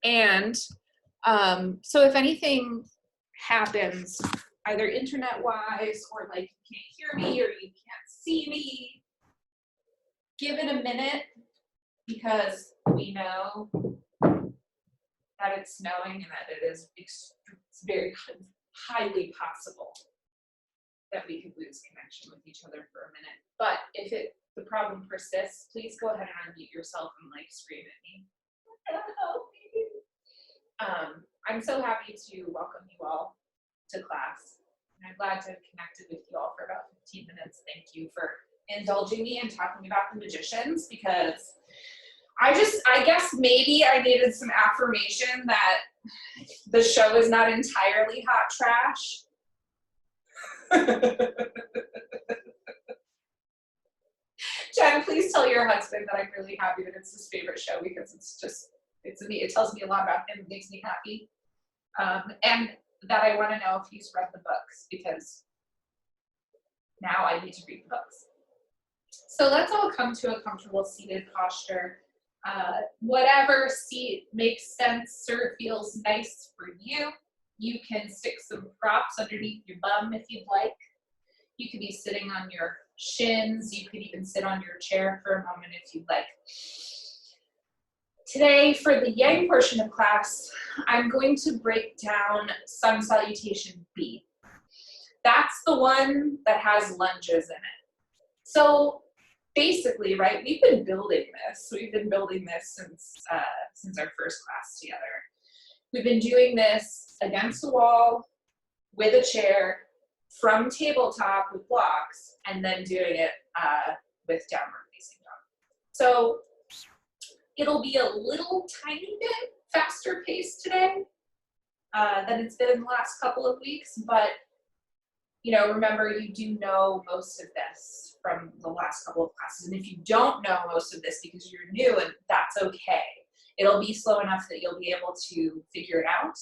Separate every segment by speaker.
Speaker 1: And so if anything happens, either internet-wise or like you can't hear me or you can't see me, give it a minute, because we know that it's snowing and that it is it's very highly possible that we could lose connection with each other for a minute. But if the problem persists, please go ahead and unmute yourself and like scream at me. Help me. I'm so happy to welcome you all to class. And I'm glad to have connected with you all for about 15 minutes. Thank you for indulging me and talking about the magicians, because I guess maybe I needed some affirmation that the show is not entirely hot trash. Jen, please tell your husband that I'm really happy that it's his favorite show, because it tells me a lot about him, it makes me happy. And that I want to know if he's read the books, because now I need to read the books. So let's all come to a comfortable seated posture. Whatever seat makes sense or feels nice for you. You can stick some props underneath your bum if you'd like. You could be sitting on your shins. You could even sit on your chair for a moment if you'd like. Today, for the Yang portion of class, I'm going to break down Sun Salutation B. That's the one that has lunges in it. So basically, right, we've been building this. We've been building this since our first class together. We've been doing this against the wall, with a chair, from tabletop with blocks, and then doing it with downward facing dog. So it'll be a little tiny bit faster paced today than it's been in the last couple of weeks, but remember, you do know most of this from the last couple of classes. And if you don't know most of this because you're new, and that's okay. It'll be slow enough that you'll be able to figure it out.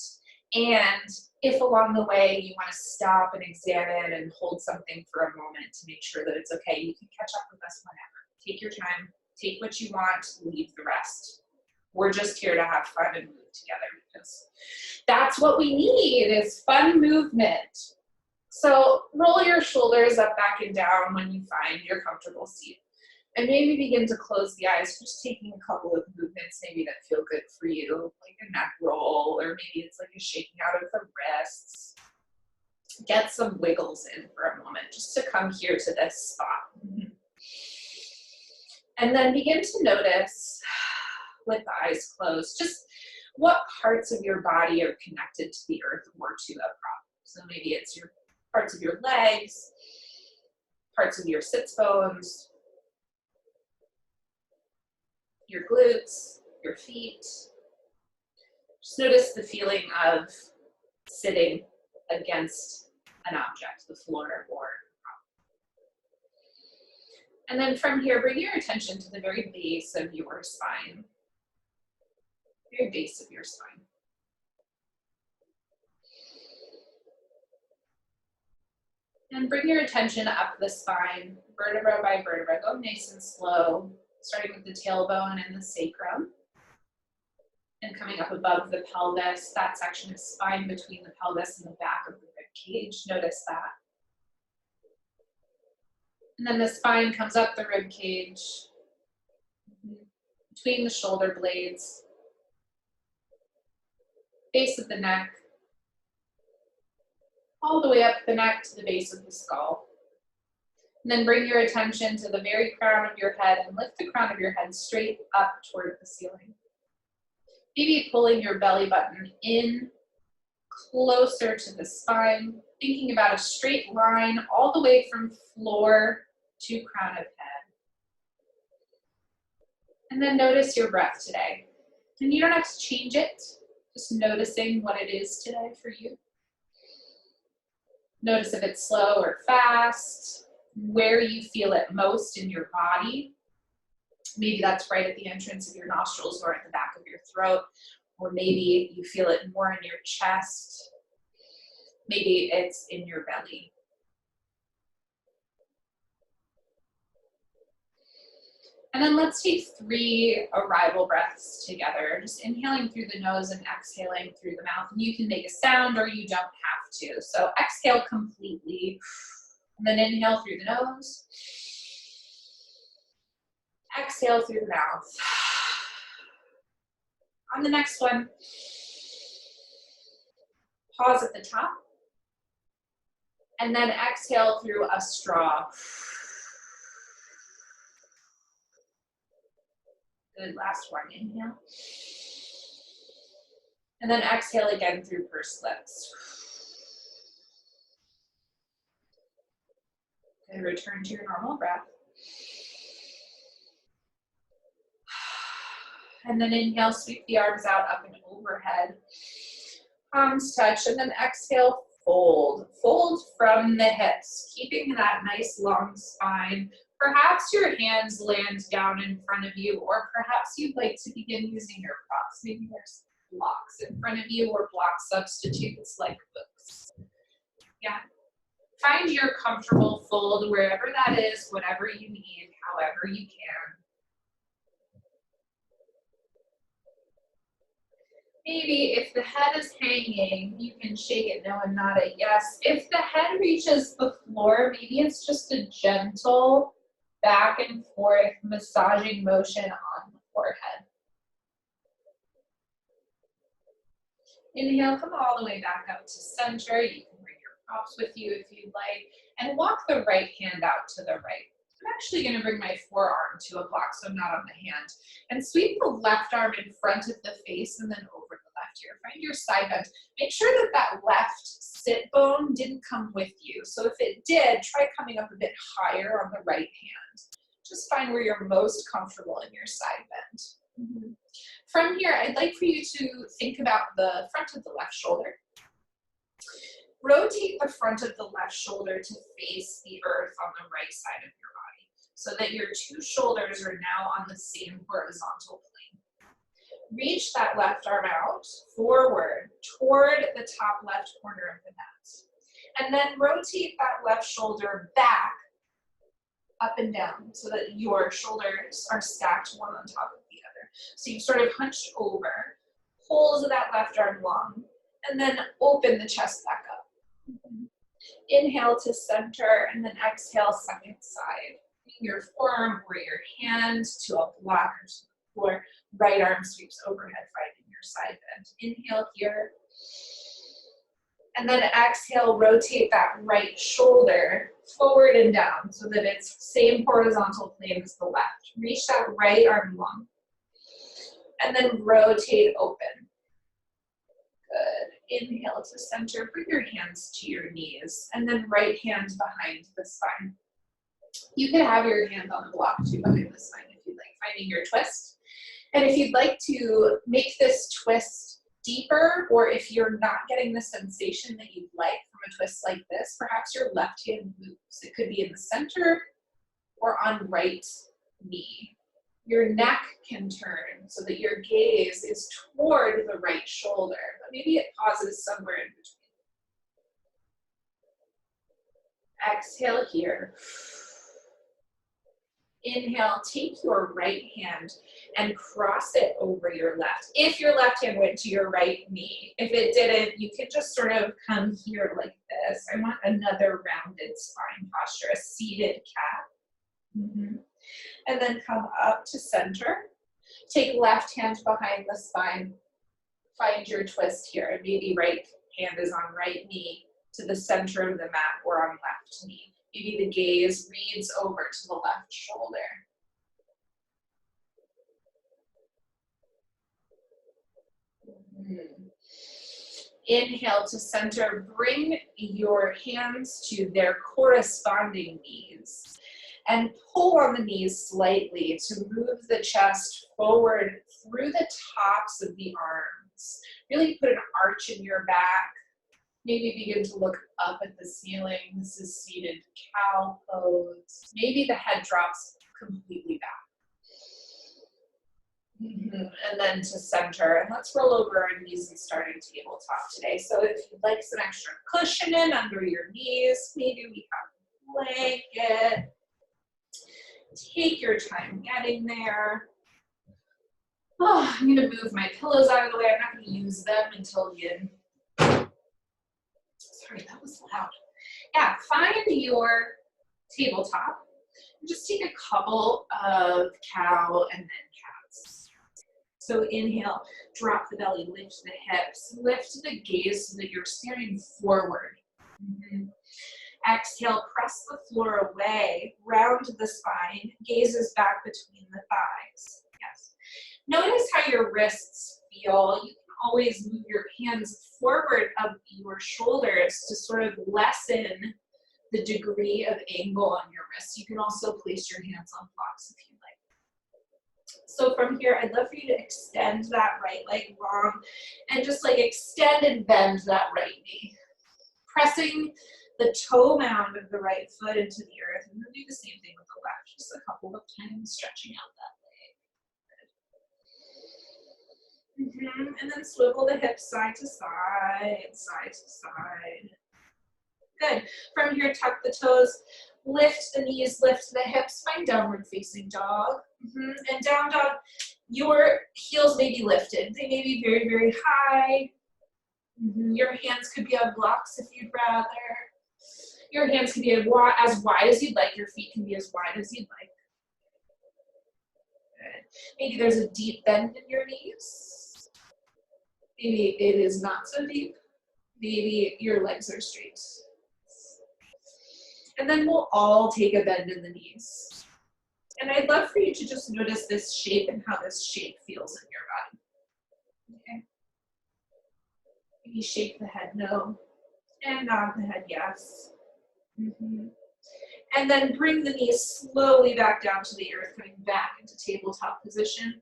Speaker 1: And if along the way you want to stop and examine and hold something for a moment to make sure that it's okay, you can catch up with us whenever. Take your time, take what you want, leave the rest. We're just here to have fun and move together, because that's what we need, is fun movement. So roll your shoulders up, back, and down when you find your comfortable seat. And maybe begin to close the eyes, just taking a couple of movements maybe that feel good for you, like a neck roll, or maybe it's like a shaking out of the wrists. Get some wiggles in for a moment, just to come here to this spot. And then begin to notice, with the eyes closed, just what parts of your body are connected to the earth or to a prop. So maybe it's your parts of your legs, parts of your sits bones, your glutes, your feet. Just notice the feeling of sitting against an object, the floor or prop. And then from here, bring your attention to the very base of your spine. Very base of your spine. And bring your attention up the spine, vertebra by vertebra. Go nice and slow, starting with the tailbone and the sacrum. And coming up above the pelvis, that section of spine between the pelvis and the back of the rib cage. Notice that. And then the spine comes up the rib cage, between the shoulder blades, base of the neck, all the way up the neck to the base of the skull. And then bring your attention to the very crown of your head and lift the crown of your head straight up toward the ceiling. Maybe pulling your belly button in closer to the spine, thinking about a straight line all the way from floor to crown of head. And then notice your breath today. And you don't have to change it, just noticing what it is today for you. Notice if it's slow or fast, where you feel it most in your body. Maybe that's right at the entrance of your nostrils or at the back of your throat, or maybe you feel it more in your chest. Maybe it's in your belly. And then let's take 3 arrival breaths together, just inhaling through the nose and exhaling through the mouth. And you can make a sound or you don't have to. So exhale completely, and then inhale through the nose. Exhale through the mouth. On the next one, pause at the top, and then exhale through a straw. Good, last one, inhale. And then exhale again through pursed lips. Good, return to your normal breath. And then inhale, sweep the arms out up and overhead. Palms touch, and then exhale, fold. Fold from the hips, keeping that nice long spine. Perhaps your hands land down in front of you, or perhaps you'd like to begin using your props. Maybe there's blocks in front of you or block substitutes like books. Yeah. Find your comfortable fold wherever that is, whatever you need, however you can. Maybe if the head is hanging, you can shake it no and nod it yes. If the head reaches the floor, maybe it's just a gentle back and forth massaging motion on the forehead. Inhale, come all the way back up to center. You can bring your props with you if you'd like, and walk the right hand out to the right. I'm actually going to bring my forearm to a block so I'm not on the hand, and sweep the left arm in front of the face and then over the left ear. Find your side bend. Make sure that that left sit bone didn't come with you. So if it did, try coming up a bit higher on the right hand. Just find where you're most comfortable in your side bend. From here, I'd like for you to think about the front of the left shoulder. Rotate the front of the left shoulder to face the earth on the right side of your body, so that your 2 shoulders are now on the same horizontal plane. Reach that left arm out forward toward the top left corner of the mat. And then rotate that left shoulder back, up and down, so that your shoulders are stacked one on top of the other. So you've sort of hunched over, hold that left arm long, and then open the chest back up. Inhale to center, and then exhale second side. Your forearm or your hand to a block or to the floor. Right arm sweeps overhead, finding your side bend. Inhale here. And then exhale, rotate that right shoulder forward and down so that it's same horizontal plane as the left. Reach that right arm long. And then rotate open. Good. Inhale to center, bring your hands to your knees, and then right hand behind the spine. You can have your hand on the block too behind the spine if you'd like, finding your twist. And if you'd like to make this twist deeper, or if you're not getting the sensation that you'd like from a twist like this, perhaps your left hand moves. It could be in the center or on right knee. Your neck can turn so that your gaze is toward the right shoulder, but maybe it pauses somewhere in between. Exhale here. Inhale, take your right hand and cross it over your left. If your left hand went to your right knee, if it didn't, you could just sort of come here like this. I want another rounded spine posture, a seated cat. And then come up to center. Take left hand behind the spine. Find your twist here. And maybe right hand is on right knee to the center of the mat or on left knee. Maybe the gaze reads over to the left shoulder. Inhale to center. Bring your hands to their corresponding knees. And pull on the knees slightly to move the chest forward through the tops of the arms. Really put an arch in your back. Maybe begin to look up at the ceiling. This is seated cow pose. Maybe the head drops completely back. And then to center. And let's roll over our knees and start in tabletop today. So if you'd like some extra cushioning under your knees, maybe we have a blanket. Take your time getting there. Oh, I'm gonna move my pillows out of the way. I'm not gonna use them until the end. Sorry, that was loud. Yeah, find your tabletop. And just take a couple of cow and then cats. So inhale, drop the belly, lift the hips, lift the gaze so that you're staring forward. Exhale, press the floor away, round the spine, gazes back between the thighs. Yes. Notice how your wrists feel. You can always move your hands forward of your shoulders to sort of lessen the degree of angle on your wrists. You can also place your hands on blocks if you like. So from here, I'd love for you to extend that right leg long and just like extend and bend that right knee. Pressing the toe mound of the right foot into the earth, and we'll do the same thing with the left, just a couple of times, stretching out that leg. And then swivel the hips side to side, side to side. Good. From here, tuck the toes, lift the knees, lift the hips, find downward facing dog. And down dog, your heels may be lifted. They may be very, very high. Your hands could be on blocks if you'd rather. Your hands can be as wide as you'd like. Your feet can be as wide as you'd like. Good. Maybe there's a deep bend in your knees. Maybe it is not so deep. Maybe your legs are straight. And then we'll all take a bend in the knees. And I'd love for you to just notice this shape and how this shape feels in your body. Okay. Maybe shake the head no, and nod the head yes. And then bring the knees slowly back down to the earth, coming back into tabletop position.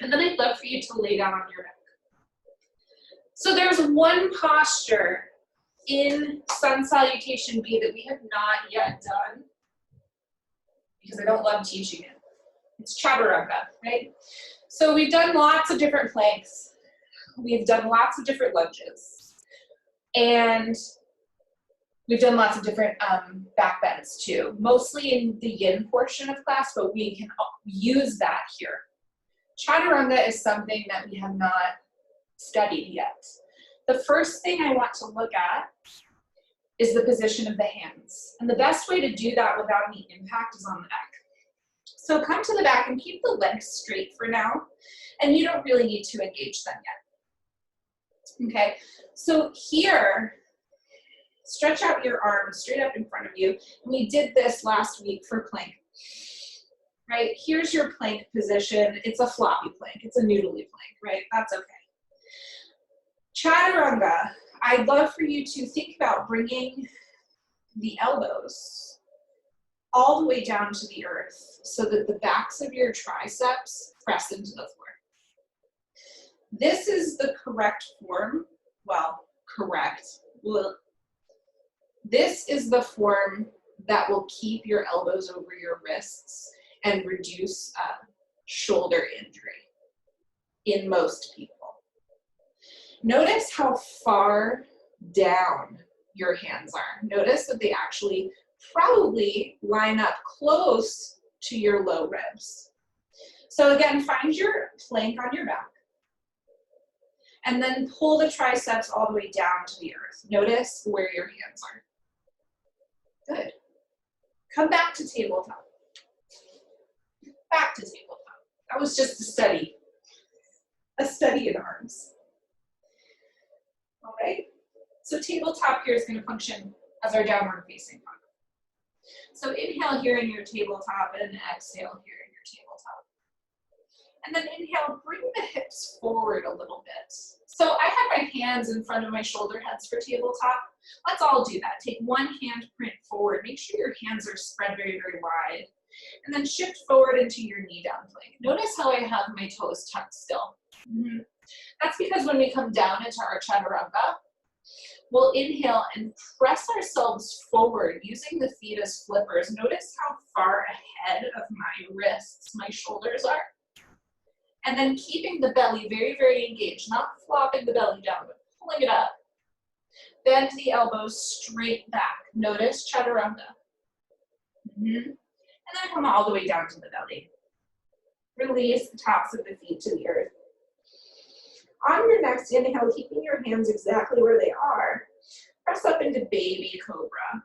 Speaker 1: And then I'd love for you to lay down on your back. So there's one posture in Sun Salutation B that we have not yet done, because I don't love teaching it. It's Chaturanga, right? So we've done lots of different planks. We've done lots of different lunges. And we've done lots of different back bends too, mostly in the yin portion of class, but we can use that here. Chaturanga is something that we have not studied yet. The first thing I want to look at is the position of the hands. And the best way to do that without any impact is on the back. So come to the back and keep the legs straight for now, and you don't really need to engage them yet. Okay, so here, stretch out your arms straight up in front of you. And we did this last week for plank. Right, here's your plank position. It's a floppy plank, it's a noodly plank, right? That's okay. Chaturanga, I'd love for you to think about bringing the elbows all the way down to the earth so that the backs of your triceps press into the floor. This is the correct form. Well, correct. This is the form that will keep your elbows over your wrists and reduce shoulder injury in most people. Notice how far down your hands are. Notice that they actually probably line up close to your low ribs. So again, find your plank on your back. And then pull the triceps all the way down to the earth. Notice where your hands are. Good. Come back to tabletop. Back to tabletop. That was just a study in arms. All right, so tabletop here is going to function as our downward facing dog. So inhale here in your tabletop and exhale here in your tabletop. And then inhale, bring the hips forward a little bit. So I have my hands in front of my shoulder heads for tabletop. Let's all do that. Take one hand print forward. Make sure your hands are spread very, very wide. And then shift forward into your knee down plank. Notice how I have my toes tucked still. That's because when we come down into our Chaturanga, we'll inhale and press ourselves forward using the feet as flippers. Notice how far ahead of my wrists my shoulders are. And then keeping the belly very, very engaged, not flopping the belly down, but pulling it up. Bend the elbows straight back. Notice Chaturanga. And then come all the way down to the belly. Release the tops of the feet to the earth. On your next inhale, keeping your hands exactly where they are, press up into baby cobra.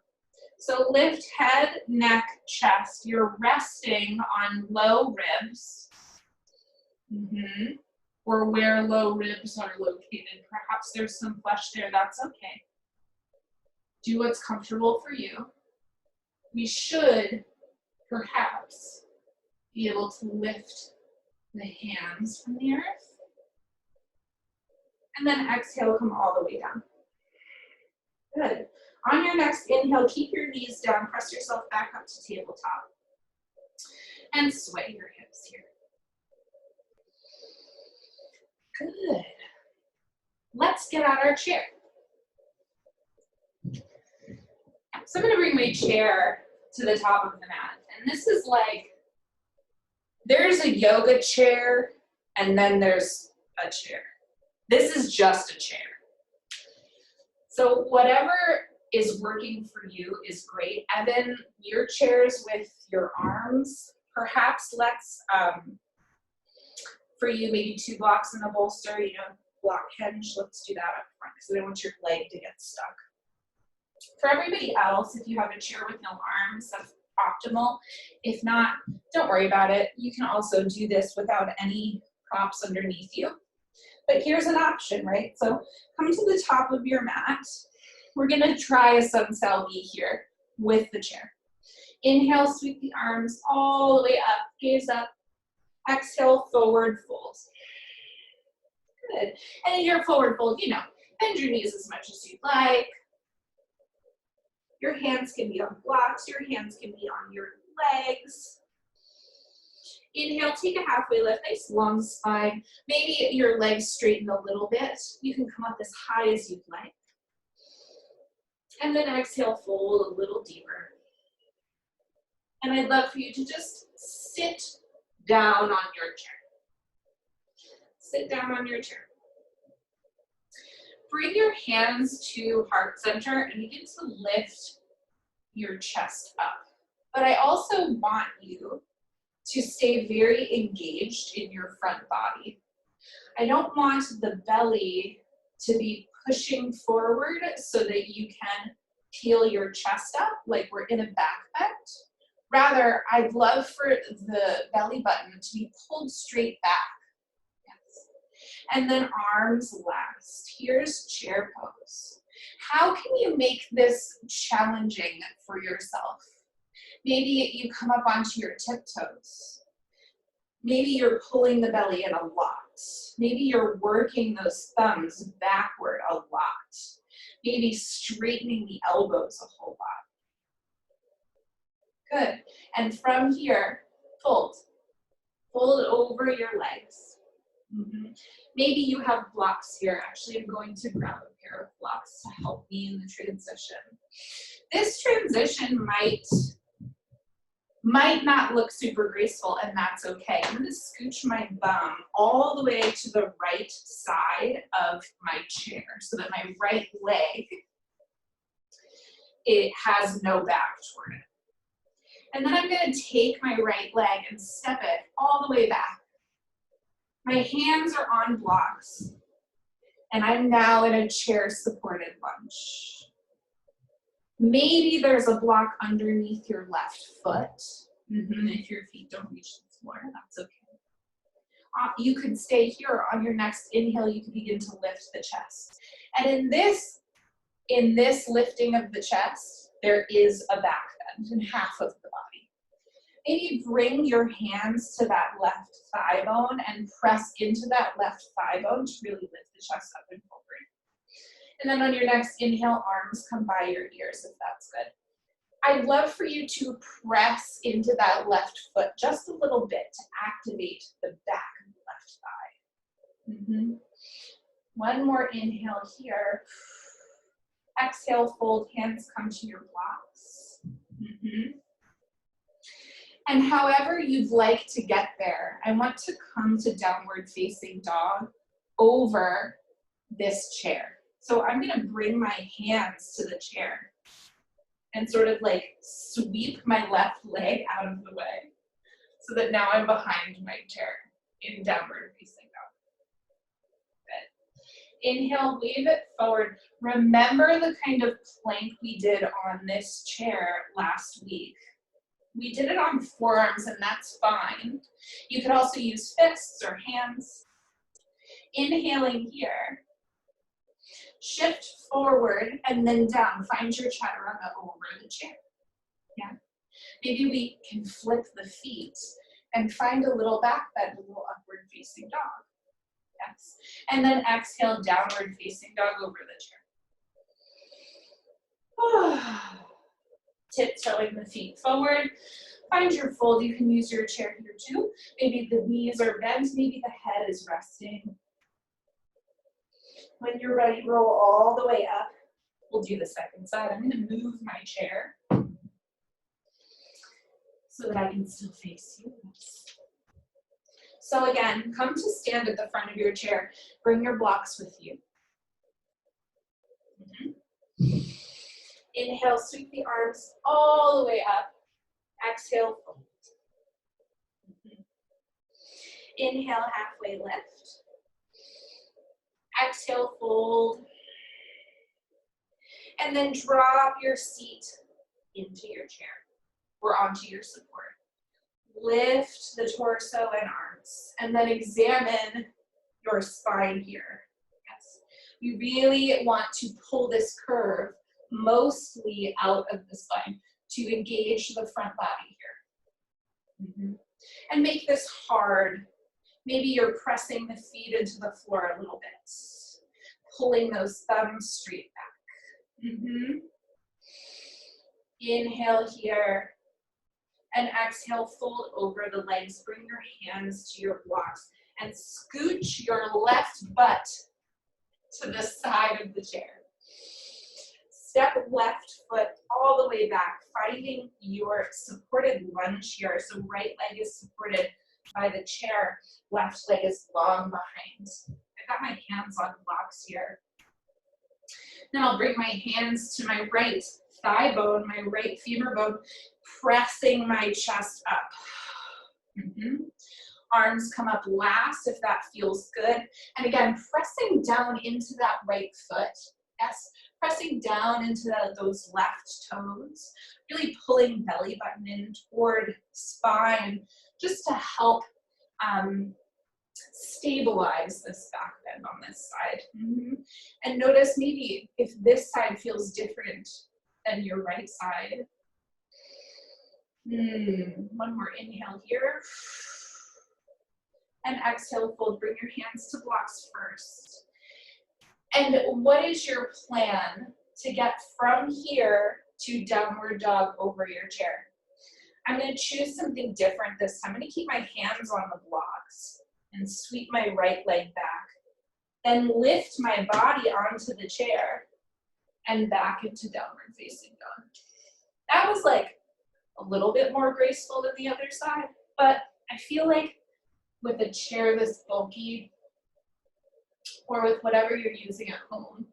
Speaker 1: So lift head, neck, chest. You're resting on low ribs. Or where low ribs are located. Perhaps there's some flesh there, that's okay. Do what's comfortable for you. We should perhaps be able to lift the hands from the earth. And then exhale, come all the way down. Good. On your next inhale, keep your knees down, press yourself back up to tabletop. And sway your hips here. Good. Let's get out our chair. So I'm gonna bring my chair to the top of the mat. And this is like, there's a yoga chair and then there's a chair. This is just a chair. So whatever is working for you is great. Evan, your chairs with your arms, perhaps let's, for you, maybe 2 blocks in a bolster, block hinge, let's do that up front because I don't want your leg to get stuck. For everybody else, if you have a chair with no arms, that's optimal. If not, don't worry about it. You can also do this without any props underneath you. But here's an option, right? So come to the top of your mat. We're gonna try a sun sal B here with the chair. Inhale, sweep the arms all the way up, gaze up. Exhale, forward fold. Good. And in your forward fold, bend your knees as much as you'd like. Your hands can be on blocks, your hands can be on your legs. Inhale, take a halfway lift, nice long spine. Maybe your legs straighten a little bit. You can come up as high as you'd like. And then exhale, fold a little deeper. And I'd love for you to just sit down on your chair. Sit down on your chair. Bring your hands to heart center and begin to lift your chest up. But I also want you to stay very engaged in your front body. I don't want the belly to be pushing forward so that you can peel your chest up like we're in a back bend. Rather, I'd love for the belly button to be pulled straight back. Yes. And then arms last. Here's chair pose. How can you make this challenging for yourself? Maybe you come up onto your tiptoes. Maybe you're pulling the belly in a lot. Maybe you're working those thumbs backward a lot. Maybe straightening the elbows a whole lot. Good. And from here, fold. Fold over your legs. Maybe you have blocks here. Actually, I'm going to grab a pair of blocks to help me in the transition. This transition might not look super graceful, and that's okay. I'm gonna scooch my bum all the way to the right side of my chair so that my right leg, it has no back toward it. And then I'm gonna take my right leg and step it all the way back. My hands are on blocks, and I'm now in a chair-supported lunge. Maybe there's a block underneath your left foot. If your feet don't reach the floor, that's okay. You could stay here. On your next inhale, you can begin to lift the chest. And in this lifting of the chest, there is a back bend in half of the body. Maybe bring your hands to that left thigh bone and press into that left thigh bone to really lift the chest up and forward. And then on your next inhale, arms come by your ears, if that's good. I'd love for you to press into that left foot just a little bit to activate the back of the left thigh. One more inhale here. Exhale, fold, hands come to your blocks. And however you'd like to get there, I want to come to downward facing dog over this chair. So I'm gonna bring my hands to the chair and sort of like sweep my left leg out of the way so that now I'm behind my chair in downward facing dog. Good. Inhale, wave it forward. Remember the kind of plank we did on this chair last week. We did it on forearms, and that's fine. You could also use fists or hands. Inhaling here. Shift forward and then down. Find your chaturanga over the chair. Yeah. Maybe we can flip the feet and find a little back bend, a little upward facing dog. Yes. And then exhale, downward facing dog over the chair. Tiptoeing the feet forward. Find your fold. You can use your chair here too. Maybe the knees are bent, maybe the head is resting. When you're ready, roll all the way up. We'll do the second side. I'm going to move my chair so that I can still face you. So again, come to stand at the front of your chair. Bring your blocks with you. Inhale, sweep the arms all the way up. Exhale, fold. Inhale, halfway lift. Exhale, fold. And then drop your seat into your chair or onto your support. Lift the torso and arms, and then examine your spine here. Yes. You really want to pull this curve mostly out of the spine to engage the front body here. And make this hard. Maybe you're pressing the feet into the floor a little bit, pulling those thumbs straight back. Inhale here, and exhale, fold over the legs. Bring your hands to your blocks and scooch your left butt to the side of the chair. Step left foot all the way back, finding your supported lunge here. So right leg is supported by the chair, left leg is long behind. I got my hands on blocks here. Then I'll bring my hands to my right thigh bone, my right femur bone, pressing my chest up. Arms come up last if that feels good. And again, pressing down into that right foot. Yes, pressing down into those left toes, really pulling belly button in toward spine just to help stabilize this back bend on this side. And notice maybe if this side feels different than your right side. One more inhale here. And exhale, fold. Bring your hands to blocks first. And what is your plan to get from here to downward dog over your chair? I'm going to choose something different this time. I'm going to keep my hands on the blocks and sweep my right leg back. Then lift my body onto the chair and back into downward facing dog. That was like a little bit more graceful than the other side, but I feel like with a chair this bulky or with whatever you're using at home,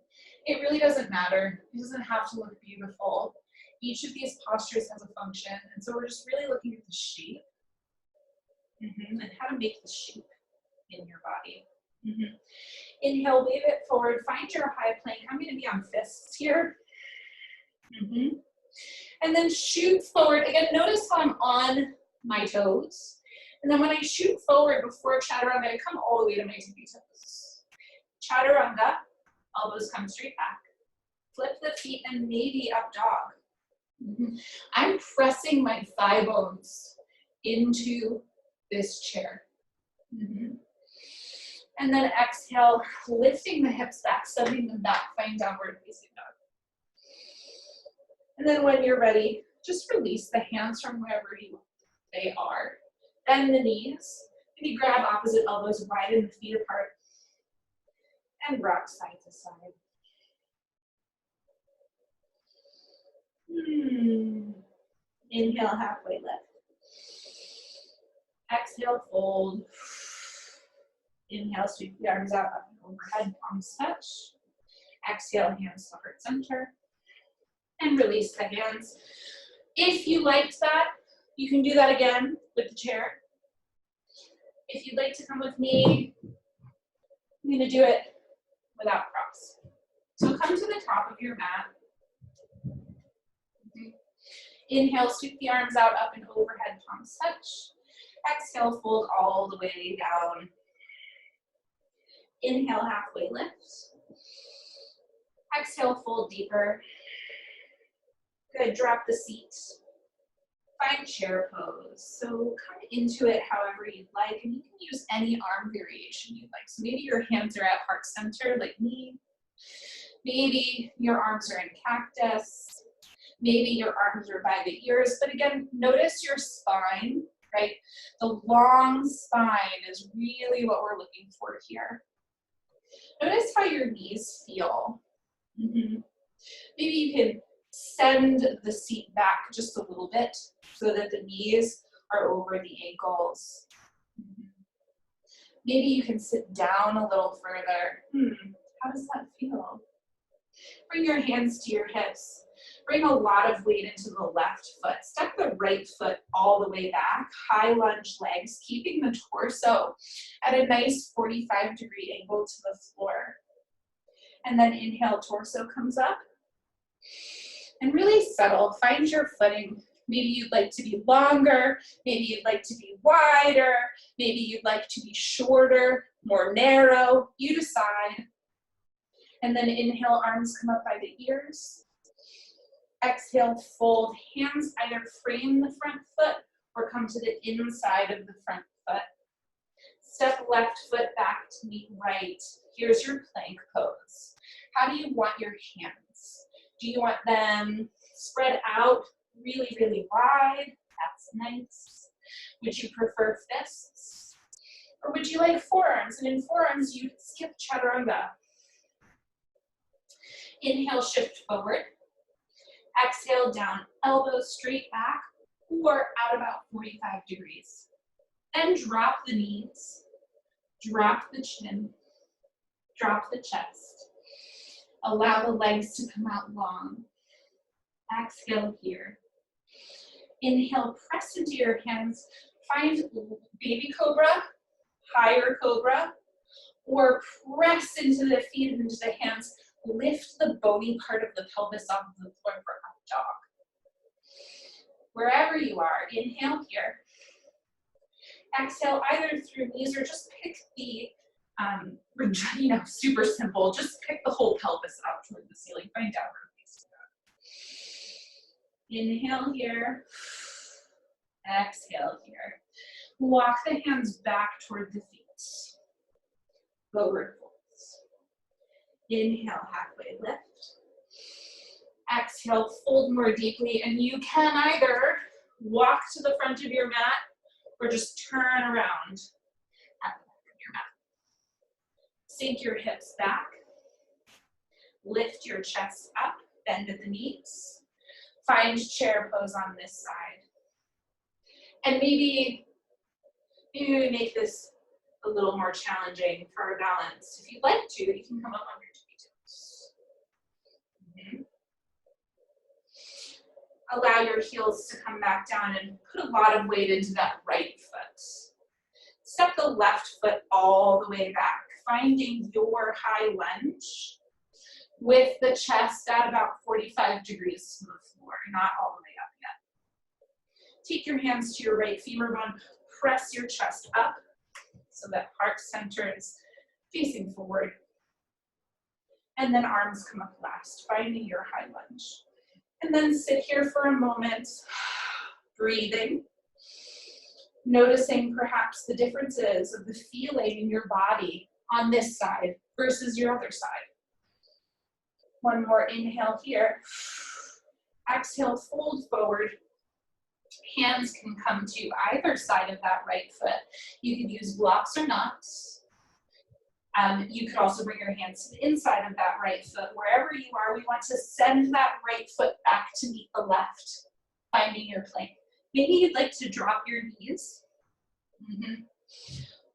Speaker 1: it really doesn't matter. It doesn't have to look beautiful. Each of these postures has a function, and so we're just really looking at the shape and how to make the shape in your body. Inhale, wave it forward, find your high plank. I'm going to be on fists here. And then shoot forward. Again, notice how I'm on my toes. And then when I shoot forward before chaturanga, I come all the way to my tippy toes. Chaturanga, elbows come straight back. Flip the feet and maybe up dog. I'm pressing my thigh bones into this chair. And then exhale, lifting the hips back, sending them back, find downward facing dog. And then when you're ready, just release the hands from wherever they are. Bend the knees. Maybe grab opposite elbows, widen the feet apart. And rock side to side. Inhale, halfway lift. Exhale, fold. Inhale, sweep the arms out, up and overhead, palms touch. Exhale, hands to heart center. and release the hands. If you liked that, you can do that again with the chair. If you'd like to come with me, I'm gonna do it without props. So come to the top of your mat. Inhale, sweep the arms out, up and overhead, palms touch. Exhale, fold all the way down. Inhale, halfway lift. Exhale, fold deeper. Good, drop the seat. Find chair pose. So come into it however you'd like, and you can use any arm variation you'd like. So maybe your hands are at heart center like me. Maybe your arms are in cactus. Maybe your arms are by the ears. But again, notice your spine, right? The long spine is really what we're looking for here. Notice how your knees feel. Maybe you can send the seat back just a little bit so that the knees are over the ankles. Maybe you can sit down a little further. How does that feel? Bring your hands to your hips. Bring a lot of weight into the left foot. Step the right foot all the way back. High lunge legs, keeping the torso at a nice 45-degree angle to the floor. And then inhale, torso comes up. And really settle, find your footing. Maybe you'd like to be longer, maybe you'd like to be wider, maybe you'd like to be shorter, more narrow, you decide. And then inhale, arms come up by the ears. Exhale, fold, hands either frame the front foot or come to the inside of the front foot. Step left foot back to meet right. Here's your plank pose. How do you want your hands? Do you want them spread out really, really wide? That's nice. Would you prefer fists? Or would you like forearms? And in forearms, you skip chaturanga. Inhale, shift forward. Exhale, down, elbows straight back or out about 45 degrees. Then drop the knees, drop the chin, drop the chest. Allow the legs to come out long. Exhale here. Inhale, press into your hands. Find baby cobra, higher cobra, or press into the feet and into the hands. Lift the bony part of the pelvis off of the floor for up dog. Wherever you are, inhale here. Exhale either through knees or just pick the, super simple. Just pick the whole pelvis up toward the ceiling. Find downward facing dog. Inhale here. Exhale here. Walk the hands back toward the feet. Forward folds. Inhale, halfway lift. Exhale, fold more deeply, and you can either walk to the front of your mat or just turn around at the back of your mat. Sink your hips back. Lift your chest up, bend at the knees. Find chair pose on this side. And maybe we make this a little more challenging for our balance. If you'd like to, you can come up on your tippy toes. Allow your heels to come back down and put a lot of weight into that right foot. Step the left foot all the way back, finding your high lunge with the chest at about 45 degrees to the floor, not all the way up yet. Take your hands to your right femur bone, press your chest up so that heart center is facing forward. And then arms come up last, finding your high lunge. And then sit here for a moment, breathing, noticing perhaps the differences of the feeling in your body on this side versus your other side. One more inhale here. Exhale, fold forward. Hands can come to either side of that right foot. You can use blocks or not. You could also bring your hands to the inside of that right foot. Wherever you are, we want to send that right foot back to meet the left, finding your plank. Maybe you'd like to drop your knees,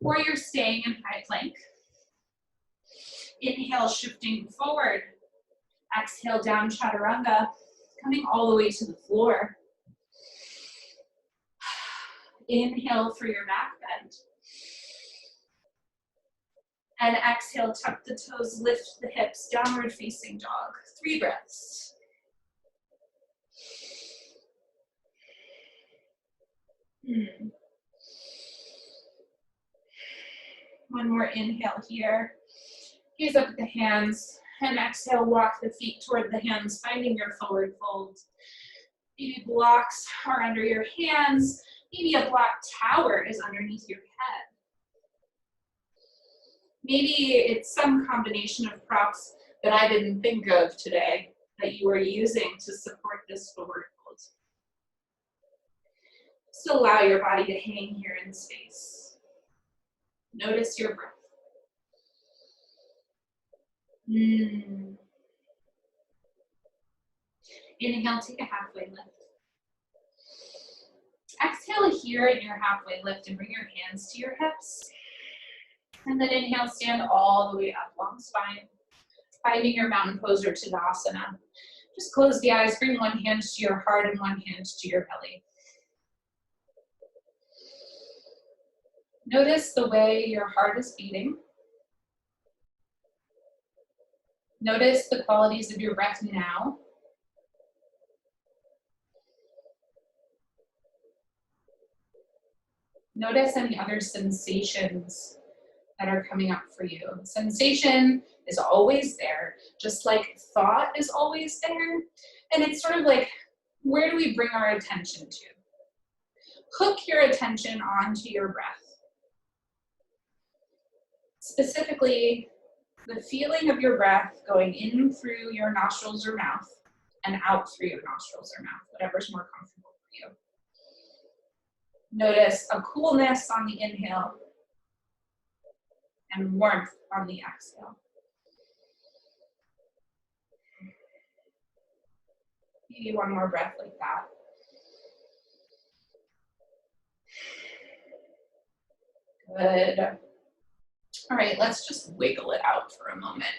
Speaker 1: or you're staying in high plank. Inhale, shifting forward. Exhale, down chaturanga. coming all the way to the floor. Inhale for your back bend. And exhale, tuck the toes, lift the hips, downward facing dog. 3 breaths. One more inhale here. Gaze up at the hands, and exhale, walk the feet toward the hands, finding your forward fold. Maybe blocks are under your hands. Maybe a block tower is underneath your head. Maybe it's some combination of props that I didn't think of today that you are using to support this forward fold. Just allow your body to hang here in space. Notice your breath. Inhale, take a halfway lift. Exhale here in your halfway lift and bring your hands to your hips. And then inhale, stand all the way up, long spine. Finding your mountain pose or Tadasana. Just close the eyes, bring one hand to your heart and one hand to your belly. Notice the way your heart is beating. Notice the qualities of your breath now. Notice any other sensations that are coming up for you. Sensation is always there, just like thought is always there. And it's sort of like, where do we bring our attention to? Hook your attention onto your breath. Specifically, the feeling of your breath going in through your nostrils or mouth and out through your nostrils or mouth, whatever's more comfortable for you. Notice a coolness on the inhale and warmth on the exhale. Maybe one more breath like that. Good. All right, let's just wiggle it out for a moment.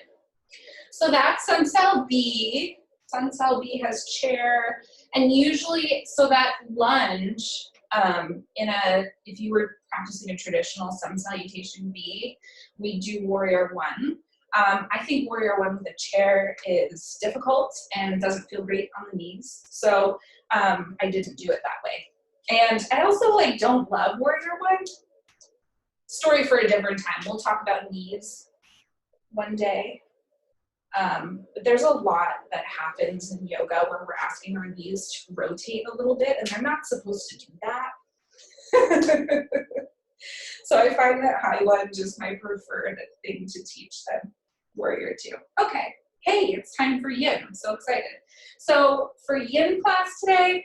Speaker 1: So that's Sunsal B. Sunsal B has chair, and usually, so that lunge, if you were practicing a traditional sun salutation B, we do Warrior One. I think Warrior One with a chair is difficult and doesn't feel great on the knees, so I didn't do it that way. And I also don't love Warrior One. Story for a different time. We'll talk about knees one day. But there's a lot that happens in yoga where we're asking our knees to rotate a little bit, and they're not supposed to do that. So I find that high lunge is my preferred thing to teach them. Warrior Two. Okay, hey, it's time for yin. I'm so excited. So for yin class today,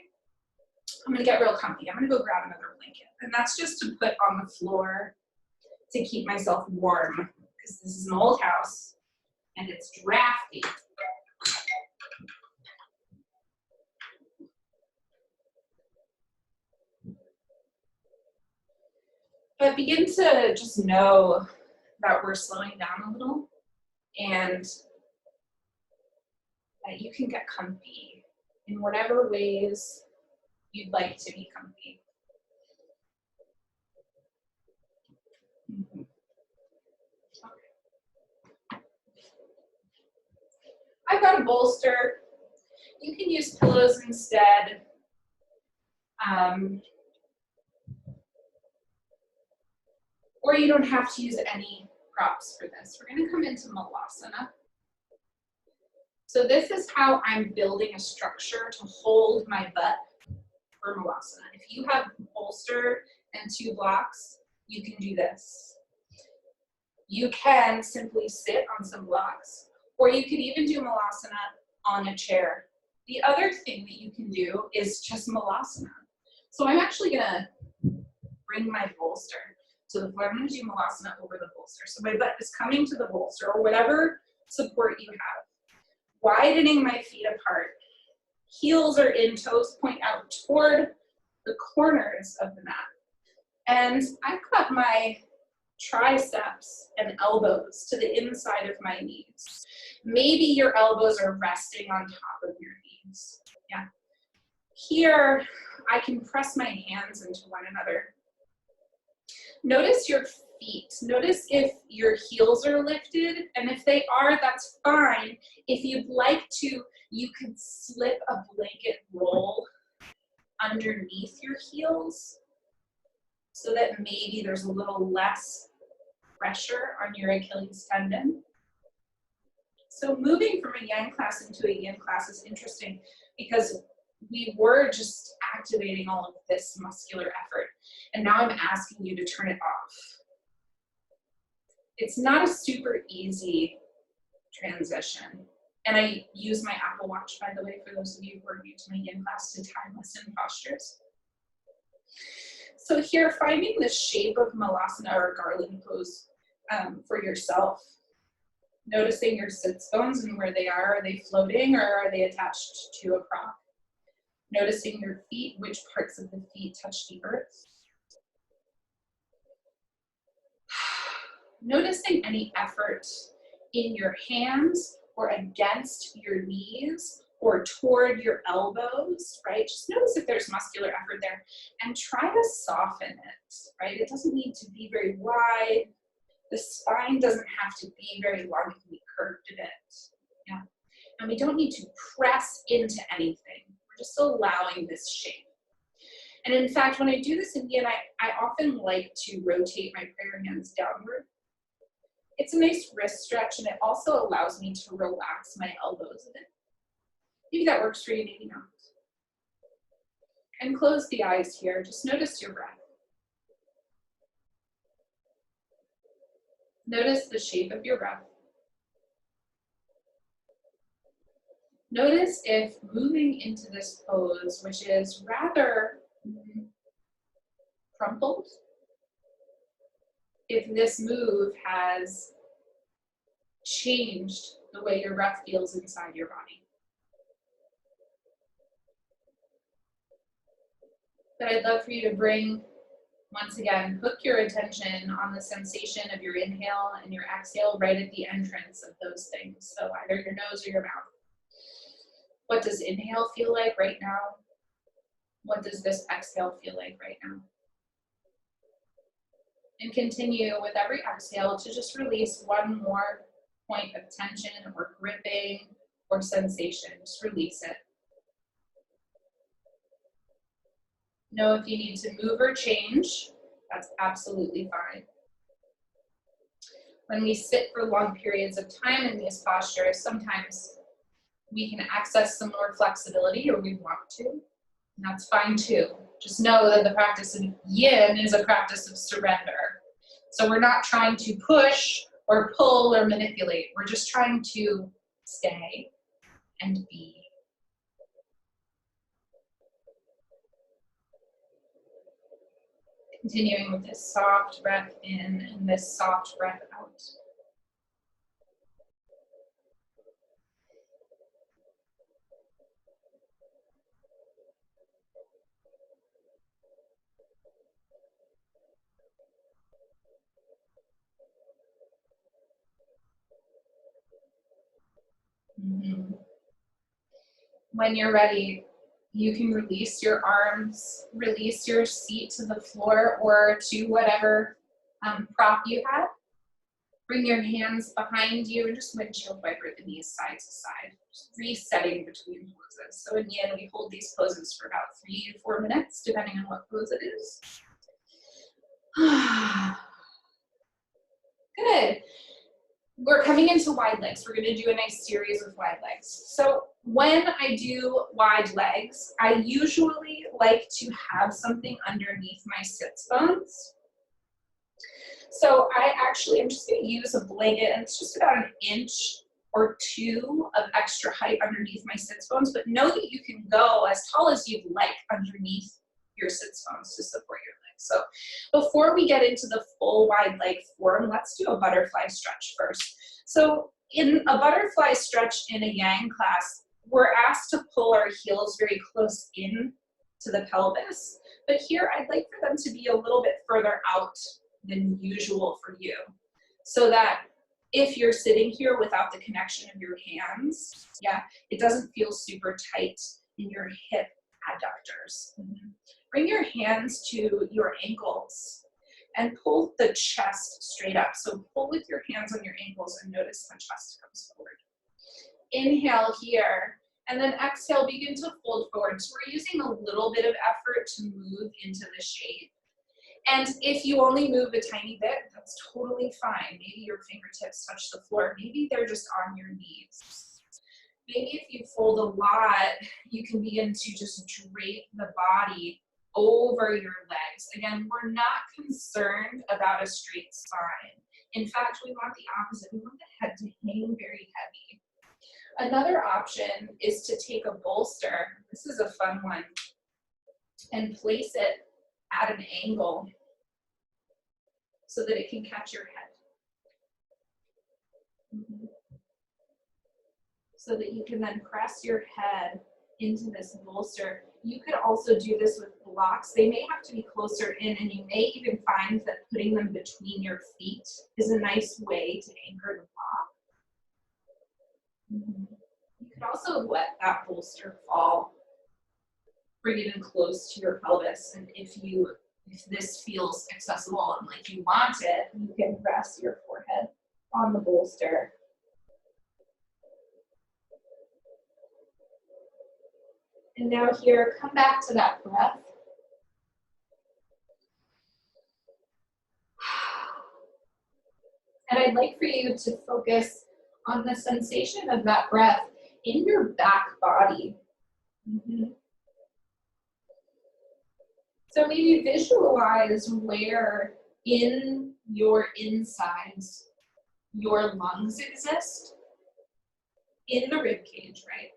Speaker 1: I'm gonna get real comfy. I'm gonna go grab another blanket, and that's just to put on the floor to keep myself warm, because this is an old house and it's drafty. But begin to just know that we're slowing down a little and that you can get comfy in whatever ways you'd like to be comfy. I've got a bolster. You can use pillows instead. Or you don't have to use any props for this. We're going to come into Malasana. So this is how I'm building a structure to hold my butt for Malasana. If you have a bolster and 2 blocks, you can do this. You can simply sit on some blocks, or you could even do Malasana on a chair. The other thing that you can do is just Malasana. So I'm actually gonna bring my bolster to the floor. I'm gonna do Malasana over the bolster. So my butt is coming to the bolster, or whatever support you have. Widening my feet apart. Heels are in, toes point out toward the corners of the mat. And I've got my triceps and elbows to the inside of my knees. Maybe your elbows are resting on top of your knees. Yeah. Here, I can press my hands into one another. Notice your feet. Notice if your heels are lifted, and if they are, that's fine. If you'd like to, you could slip a blanket roll underneath your heels so that maybe there's a little less pressure on your Achilles tendon. So moving from a yang class into a yin class is interesting because we were just activating all of this muscular effort, and now I'm asking you to turn it off. It's not a super easy transition. And I use my Apple Watch, by the way, for those of you who are new to my yin class, to time listen postures. So here, finding the shape of Malasana or garland pose for yourself. Noticing your sits bones and where they are. Are they floating or are they attached to a prop? Noticing your feet, which parts of the feet touch the earth. Noticing any effort in your hands or against your knees or toward your elbows, right? Just notice if there's muscular effort there and try to soften it, right? It doesn't need to be very wide. The spine doesn't have to be very long. It can be curved a bit, yeah? And we don't need to press into anything. We're just allowing this shape. And in fact, when I do this in yin, I often like to rotate my prayer hands downward. It's a nice wrist stretch, and it also allows me to relax my elbows a bit. Maybe that works for you, maybe not. And close the eyes here. Just notice your breath. Notice the shape of your breath. Notice if moving into this pose, which is rather crumpled, if this move has changed the way your breath feels inside your body. But I'd love for you to bring, once again, hook your attention on the sensation of your inhale and your exhale right at the entrance of those things. So either your nose or your mouth. What does inhale feel like right now? What does this exhale feel like right now? And continue with every exhale to just release one more point of tension or gripping or sensation. Just release it. Know if you need to move or change, that's absolutely fine. When we sit for long periods of time in these postures, sometimes we can access some more flexibility or we want to, and that's fine too. Just know that the practice of yin is a practice of surrender. So we're not trying to push or pull or manipulate. We're just trying to stay and be. Continuing with this soft breath in and this soft breath out. Mm-hmm. When you're ready, you can release your arms, release your seat to the floor or to whatever prop you have. Bring your hands behind you and just windshield wiper the knees side to side, just resetting between poses. So in yin, we hold these poses for about 3 to 4 minutes, depending on what pose it is. Good. We're coming into wide legs. We're going to do a nice series with wide legs. So when I do wide legs, I usually like to have something underneath my sits bones. So I'm just going to use a blanket, and it's just about 1 inch or 2 of extra height underneath my sits bones, but know that you can go as tall as you'd like underneath your sits bones to support your legs. So before we get into the full wide leg form, let's do a butterfly stretch first. So in a butterfly stretch in a yang class, we're asked to pull our heels very close in to the pelvis, but here I'd like for them to be a little bit further out than usual for you, so that if you're sitting here without the connection of your hands, yeah, it doesn't feel super tight in your hip adductors. Bring your hands to your ankles and pull the chest straight up. So pull with your hands on your ankles and notice the chest comes forward. Inhale here, and then exhale, begin to fold forward. So we're using a little bit of effort to move into the shape. And if you only move a tiny bit, that's totally fine. Maybe your fingertips touch the floor. Maybe they're just on your knees. Maybe if you fold a lot, you can begin to just drape the body over your legs. Again, we're not concerned about a straight spine. In fact, we want the opposite. We want the head to hang very heavy. Another option is to take a bolster. This is a fun one. And place it at an angle so that it can catch your head. So that you can then press your head into this bolster. You could also do this with blocks. They may have to be closer in, and you may even find that putting them between your feet is a nice way to anchor the block. You could also let that bolster fall. Bring it in close to your pelvis, and if this feels accessible and like you want it, you can rest your forehead on the bolster. And now here, come back to that breath. And I'd like for you to focus on the sensation of that breath in your back body. So maybe visualize where in your insides your lungs exist. In the rib cage, right?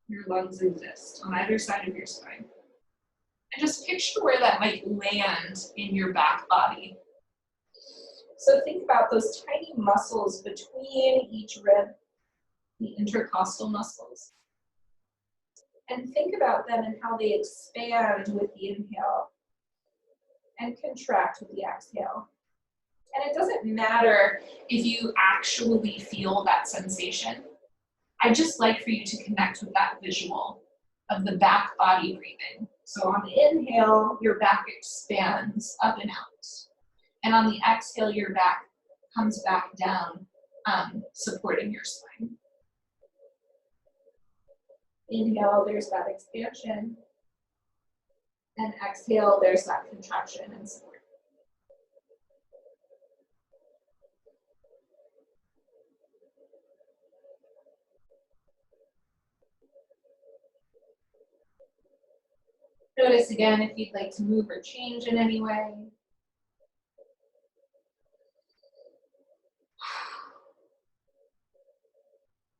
Speaker 1: Your lungs exist on either side of your spine. And just picture where that might land in your back body. So think about those tiny muscles between each rib, the intercostal muscles. And think about them and how they expand with the inhale and contract with the exhale. And it doesn't matter if you actually feel that sensation. I'd just like for you to connect with that visual of the back body breathing. So on the inhale, your back expands up and out. And on the exhale, your back comes back down, supporting your spine. Inhale, there's that expansion. And exhale, there's that contraction and support. Notice again if you'd like to move or change in any way.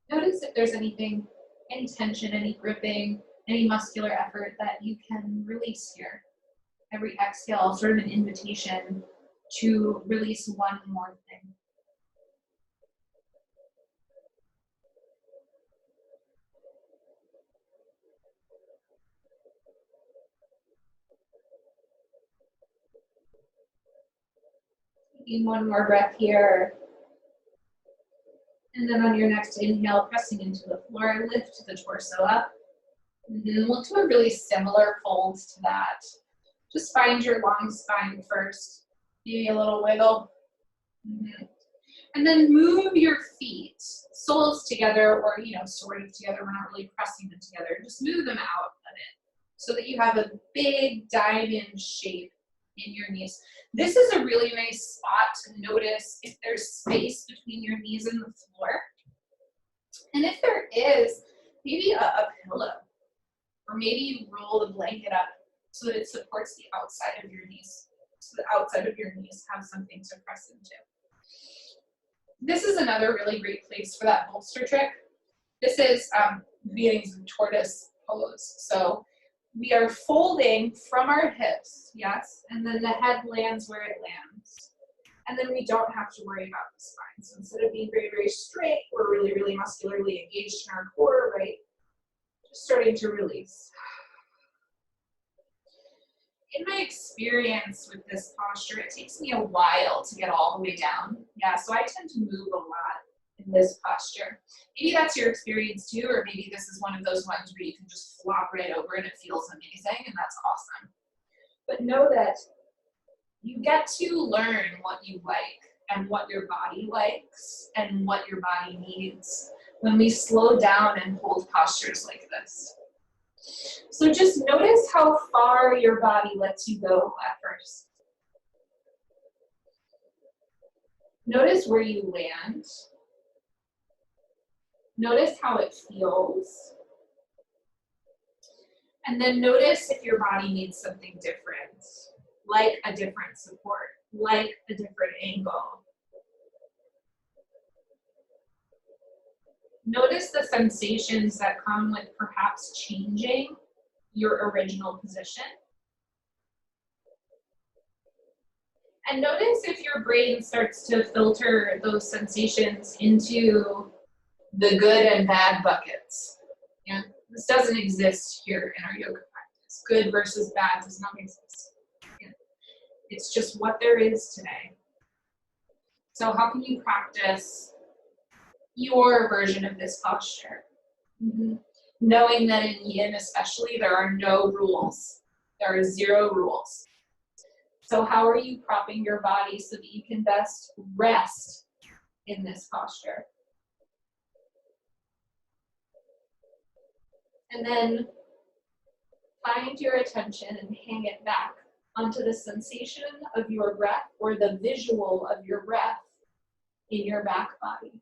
Speaker 1: Notice if there's anything, any tension, any gripping, any muscular effort that you can release here. Every exhale, sort of an invitation to release one more thing. Taking one more breath here. And then on your next inhale, pressing into the floor, lift the torso up. And then look to a really similar fold to that. Just find your long spine first. Maybe a little wiggle. And then move your feet, soles together, or sort of together. We're not really pressing them together. Just move them out of it so that you have a big diamond shape in your knees. This is a really nice spot to notice if there's space between your knees and the floor. And if there is, maybe a pillow, or maybe you roll the blanket up so that it supports the outside of your knees. So the outside of your knees have something to press into. This is another really great place for that bolster trick. This is Viennese tortoise pose. So we are folding from our hips, yes, and then the head lands where it lands. And then we don't have to worry about the spine. So instead of being very, very straight, we're really, really muscularly engaged in our core, right? Just starting to release. In my experience with this posture, it takes me a while to get all the way down. Yeah, so I tend to move a lot in this posture. Maybe that's your experience too, or maybe this is one of those ones where you can just flop right over and it feels amazing, and that's awesome. But know that you get to learn what you like and what your body likes and what your body needs when we slow down and hold postures like this. So just notice how far your body lets you go at first. Notice where you land. Notice how it feels. And then notice if your body needs something different, like a different support, like a different angle. Notice the sensations that come with perhaps changing your original position. And notice if your brain starts to filter those sensations into the good and bad buckets. Yeah, this doesn't exist here in our yoga practice. Good versus bad does not exist. Yeah. It's just what there is today. So how can you practice your version of this posture? Knowing that in yin especially, there are no rules. There are 0 rules. So how are you propping your body so that you can best rest in this posture? And then find your attention and hang it back onto the sensation of your breath or the visual of your breath in your back body.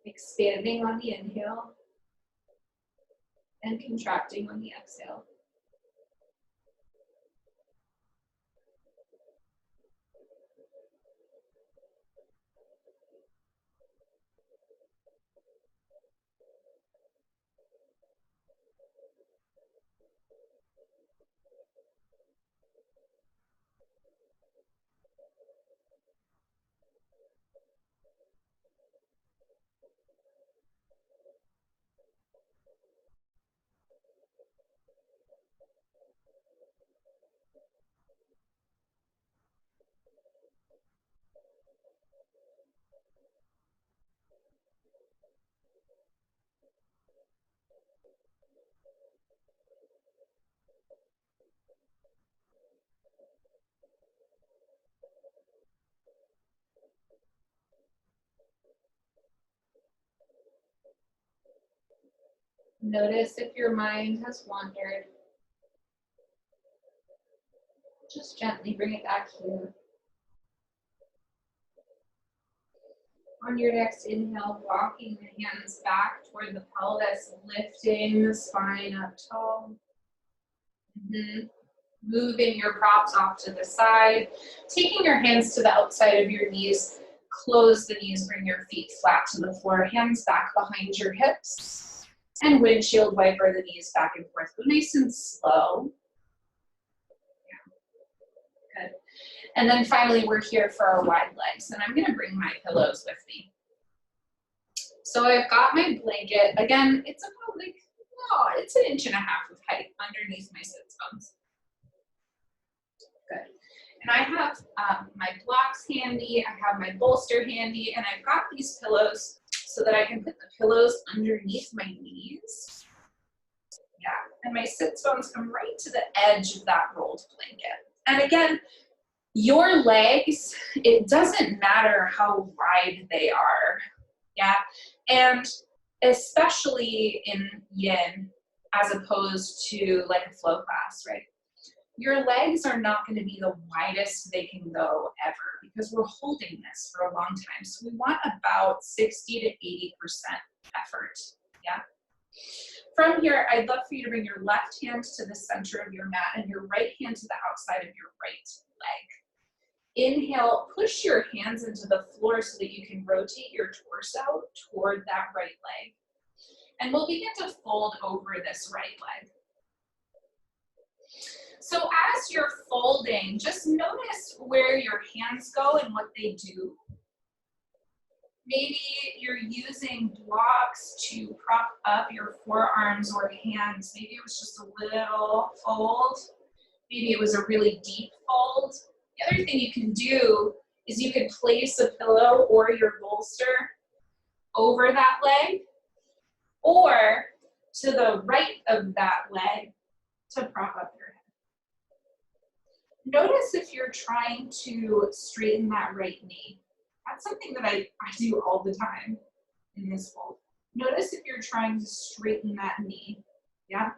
Speaker 1: Expanding on the inhale and contracting on the exhale. Notice if your mind has wandered. Just gently bring it back here. On your next inhale, walking the hands back toward the pelvis, lifting the spine up tall. Moving your props off to the side, taking your hands to the outside of your knees, close the knees, bring your feet flat to the floor, hands back behind your hips, and windshield wiper the knees back and forth. Go nice and slow. Yeah. Good. And then finally, we're here for our wide legs, and I'm gonna bring my pillows with me. So I've got my blanket. Again, it's about like, it's 1.5 inches of height underneath my sit bones. Good. And I have my blocks handy, I have my bolster handy, and I've got these pillows so that I can put the pillows underneath my knees. Yeah, and my sit bones come right to the edge of that rolled blanket. And again, your legs, it doesn't matter how wide they are. Yeah, and especially in yin, as opposed to like a flow class, right? Your legs are not going to be the widest they can go ever because we're holding this for a long time. So we want about 60 to 80% effort, yeah? From here, I'd love for you to bring your left hand to the center of your mat and your right hand to the outside of your right leg. Inhale, push your hands into the floor so that you can rotate your torso toward that right leg. And we'll begin to fold over this right leg. So as you're folding, just notice where your hands go and what they do. Maybe you're using blocks to prop up your forearms or hands. Maybe it was just a little fold. Maybe it was a really deep fold. The other thing you can do is you could place a pillow or your bolster over that leg, or to the right of that leg to prop up your head. Notice if you're trying to straighten that right knee. That's something that I do all the time in this fold. Notice if you're trying to straighten that knee, yeah?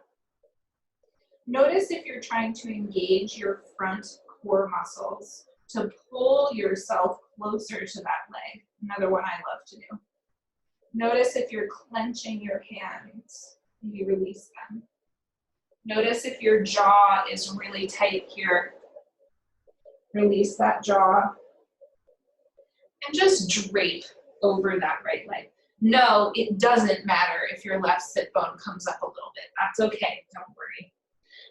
Speaker 1: Notice if you're trying to engage your front core muscles to pull yourself closer to that leg. Another one I love to do. Notice if you're clenching your hands, maybe release them. Notice if your jaw is really tight here. Release that jaw. And just drape over that right leg. No, it doesn't matter if your left sit bone comes up a little bit. That's okay, don't worry.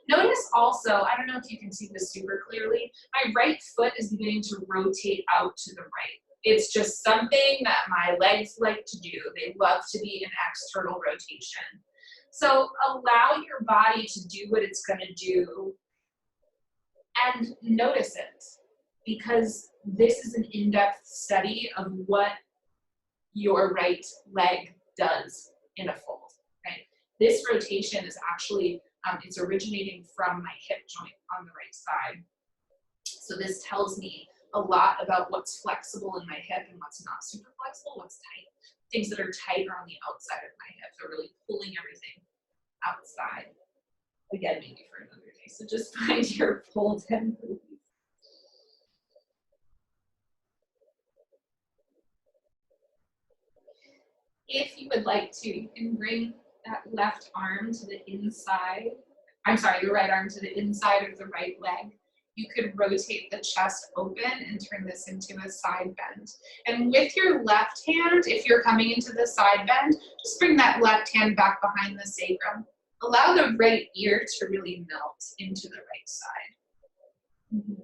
Speaker 1: Notice also, I don't know if you can see this super clearly, my right foot is beginning to rotate out to the right. It's just something that my legs like to do. They love to be in external rotation. So allow your body to do what it's gonna do and notice it, because this is an in-depth study of what your right leg does in a fold, right? This rotation is actually, it's originating from my hip joint on the right side. So this tells me a lot about what's flexible in my hip and what's not super flexible, what's tight. Things that are tight are on the outside of my hip. They're really pulling everything outside. Again, maybe for another day. So just find your fold and release. If you would like to, you can bring that left arm to the inside. I'm sorry, the right arm to the inside of the right leg. You could rotate the chest open and turn this into a side bend. And with your left hand, if you're coming into the side bend, just bring that left hand back behind the sacrum. Allow the right ear to really melt into the right side. Mm-hmm.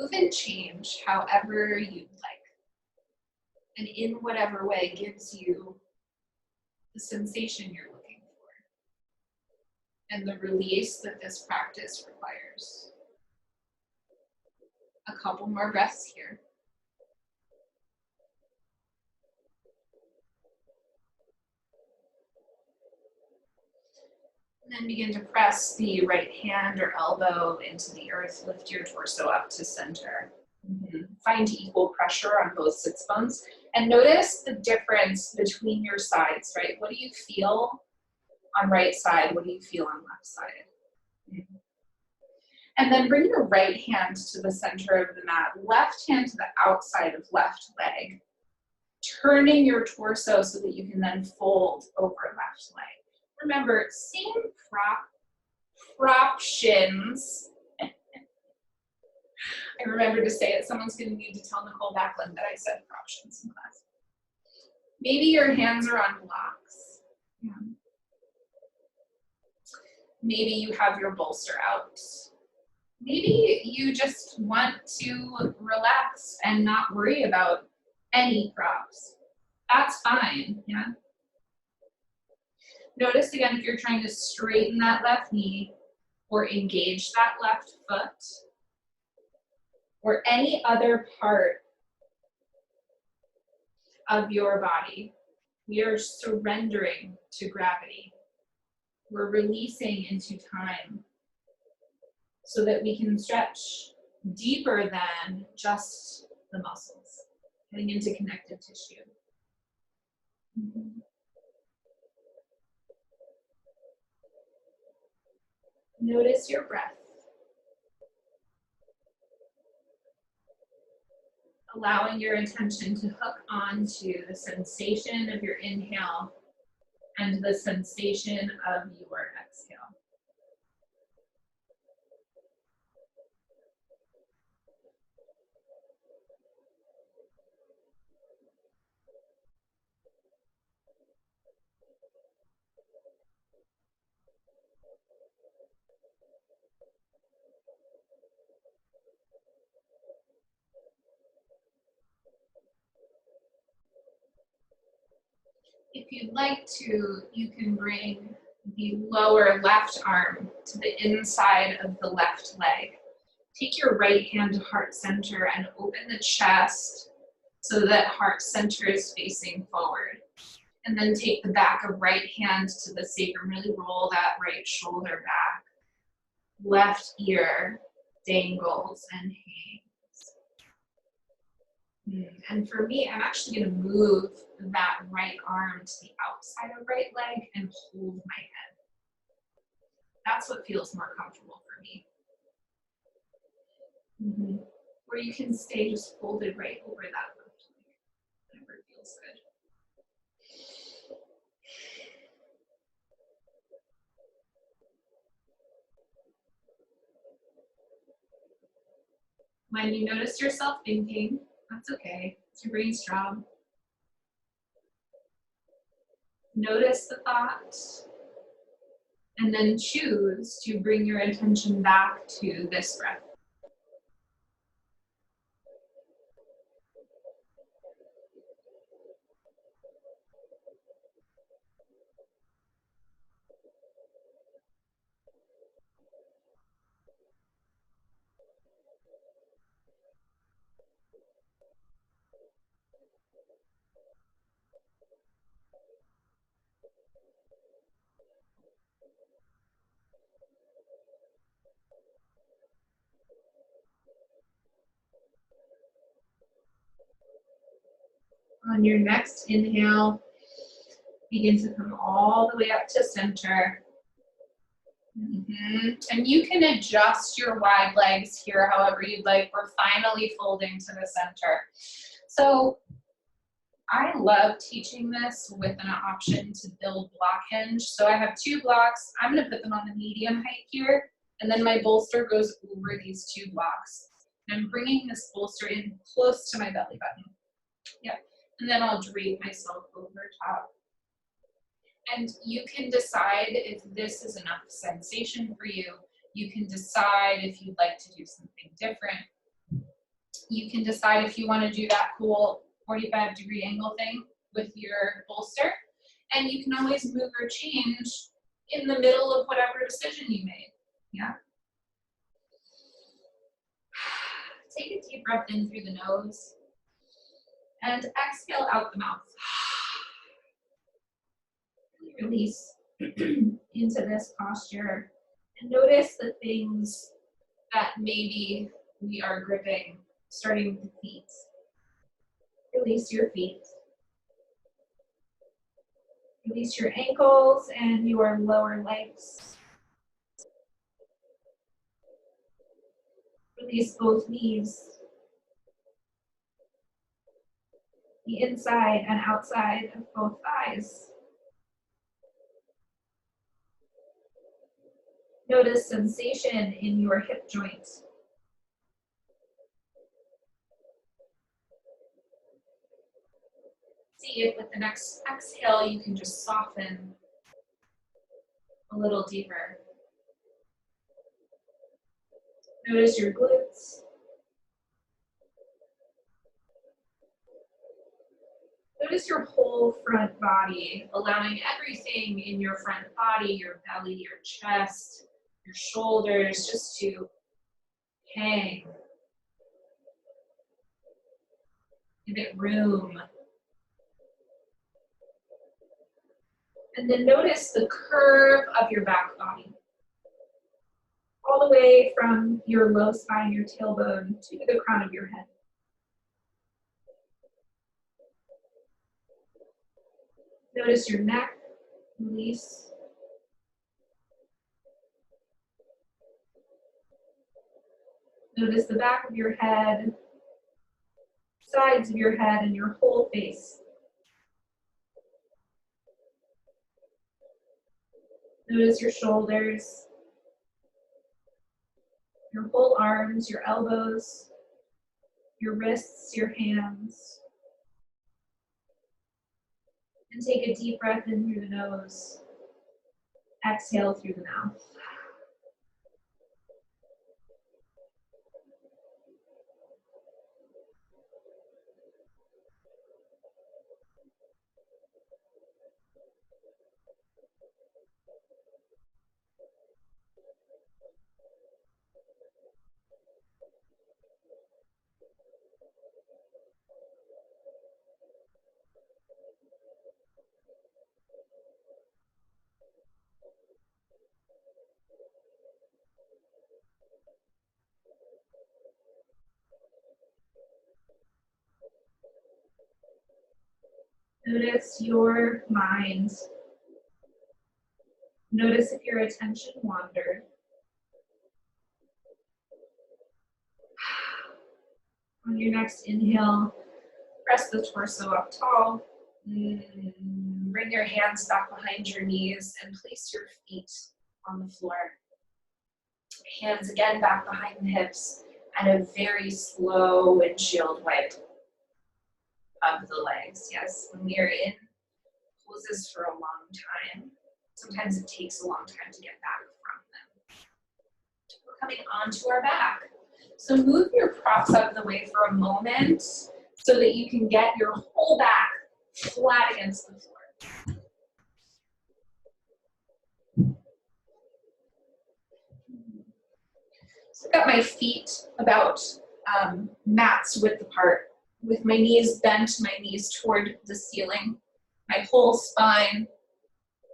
Speaker 1: Move and change however you'd like, and in whatever way gives you the sensation you're looking for, and the release that this practice requires. A couple more breaths here. And then begin to press the right hand or elbow into the earth. Lift your torso up to center. Mm-hmm. Find equal pressure on both sits bones. And notice the difference between your sides, right? What do you feel on right side? What do you feel on left side? Mm-hmm. And then bring your right hand to the center of the mat. Left hand to the outside of left leg. Turning your torso so that you can then fold over left leg. Remember, same proptions. I remember to say it. Someone's going to need to tell Nicole Backlund that I said proptions in class. Maybe your hands are on blocks. Yeah. Maybe you have your bolster out. Maybe you just want to relax and not worry about any props. That's fine, yeah. Notice again if you're trying to straighten that left knee or engage that left foot or any other part of your body. We are surrendering to gravity. We're releasing into time so that we can stretch deeper than just the muscles, getting into connective tissue. Mm-hmm. Notice your breath. Allowing your attention to hook onto the sensation of your inhale and the sensation of your exhale. If you'd like to, you can bring the lower left arm to the inside of the left leg. Take your right hand to heart center and open the chest so that heart center is facing forward. And then take the back of right hand to the sacrum, really roll that right shoulder back. Left ear dangles and hangs. And for me, I'm actually going to move that right arm to the outside of right leg and hold my head. That's what feels more comfortable for me. Or you can stay just folded right over that left leg, whatever feels good. When you notice yourself thinking, that's okay, it's your brain's job. Notice the thought, and then choose to bring your attention back to this breath. On your next inhale, begin to come all the way up to center. And you can adjust your wide legs here however you'd like. We're finally folding to the center. So I love teaching this with an option to build block hinge. So I have 2 blocks. I'm going to put them on the medium height here, and then my bolster goes over these 2 blocks. I'm bringing this bolster in close to my belly button. Yep. And then I'll drape myself over top. And you can decide if this is enough sensation for you. You can decide if you'd like to do something different. You can decide if you want to do that cool 45-degree angle thing with your bolster. And you can always move or change in the middle of whatever decision you made. Yeah. Take a deep breath in through the nose and exhale out the mouth. Release into this posture and notice the things that maybe we are gripping, starting with the feet. Release your feet. Release your ankles and your lower legs. Release both knees. The inside and outside of both thighs. Notice sensation in your hip joints. See if with the next exhale you can just soften a little deeper. Notice your glutes. Notice your whole front body, allowing everything in your front body, your belly, your chest, your shoulders, just to hang. Give it room. And then notice the curve of your back body. All the way from your low spine, your tailbone, to the crown of your head. Notice your neck, release. Notice the back of your head, sides of your head, and your whole face. Notice your shoulders, your whole arms, your elbows, your wrists, your hands. And take a deep breath in through the nose Exhale through the mouth. Notice your mind. Notice if your attention wandered. On your next inhale, press the torso up tall. Bring your hands back behind your knees and place your feet on the floor. Hands again back behind the hips and a very slow windshield wipe of the legs. Yes, when we are in poses for a long time, sometimes it takes a long time to get back from them. We're coming onto our back. So move your props out of the way for a moment so that you can get your whole back flat against the floor. So I've got my feet about mat's width apart, with my knees bent, my knees toward the ceiling, my whole spine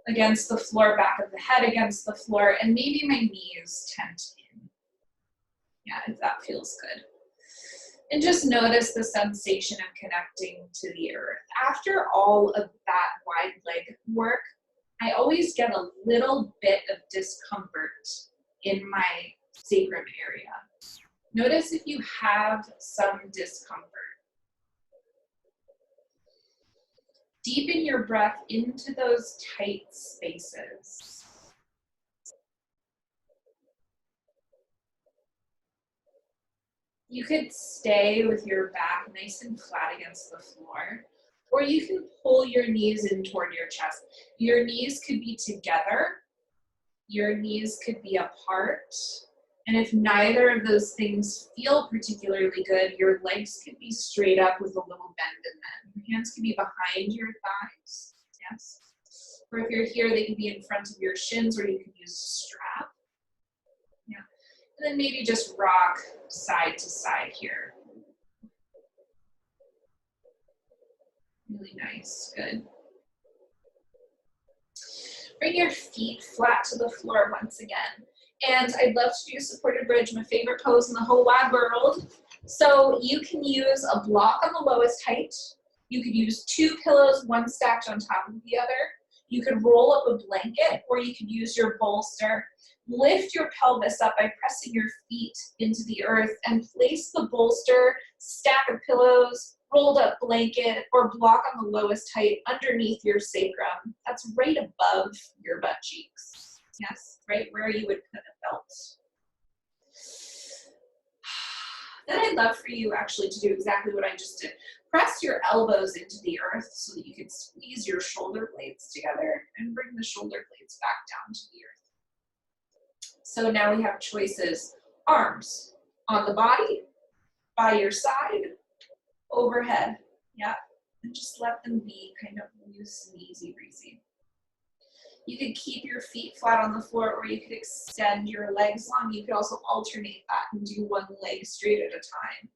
Speaker 1: against the floor, back of the head against the floor, and maybe my knees tent in. Yeah, if that feels good. And just notice the sensation of connecting to the earth. After all of that wide leg work, I always get a little bit of discomfort in my sacrum area. Notice if you have some discomfort. Deepen your breath into those tight spaces. You could stay with your back nice and flat against the floor, or you can pull your knees in toward your chest. Your knees could be together, your knees could be apart, and if neither of those things feel particularly good, your legs could be straight up with a little bend in them. Your hands could be behind your thighs, yes. Or if you're here, they could be in front of your shins, or you could use a strap. Yeah. And then maybe just rock side to side here. Really nice, good. Bring your feet flat to the floor once again. And I'd love to do supported bridge, my favorite pose in the whole wide world. So you can use a block on the lowest height. You could use 2 pillows, one stacked on top of the other. You could roll up a blanket, or you could use your bolster. Lift your pelvis up by pressing your feet into the earth and place the bolster, stack of pillows, rolled up blanket, or block on the lowest height underneath your sacrum. That's right above your butt cheeks. Yes, right where you would put a belt. Then I'd love for you actually to do exactly what I just did. Press your elbows into the earth so that you can squeeze your shoulder blades together and bring the shoulder blades back down to the earth. So now we have choices. Arms on the body, by your side, overhead. Yeah, and just let them be kind of loose and easy breezy. You could keep your feet flat on the floor, or you could extend your legs long. You could also alternate that and do one leg straight at a time.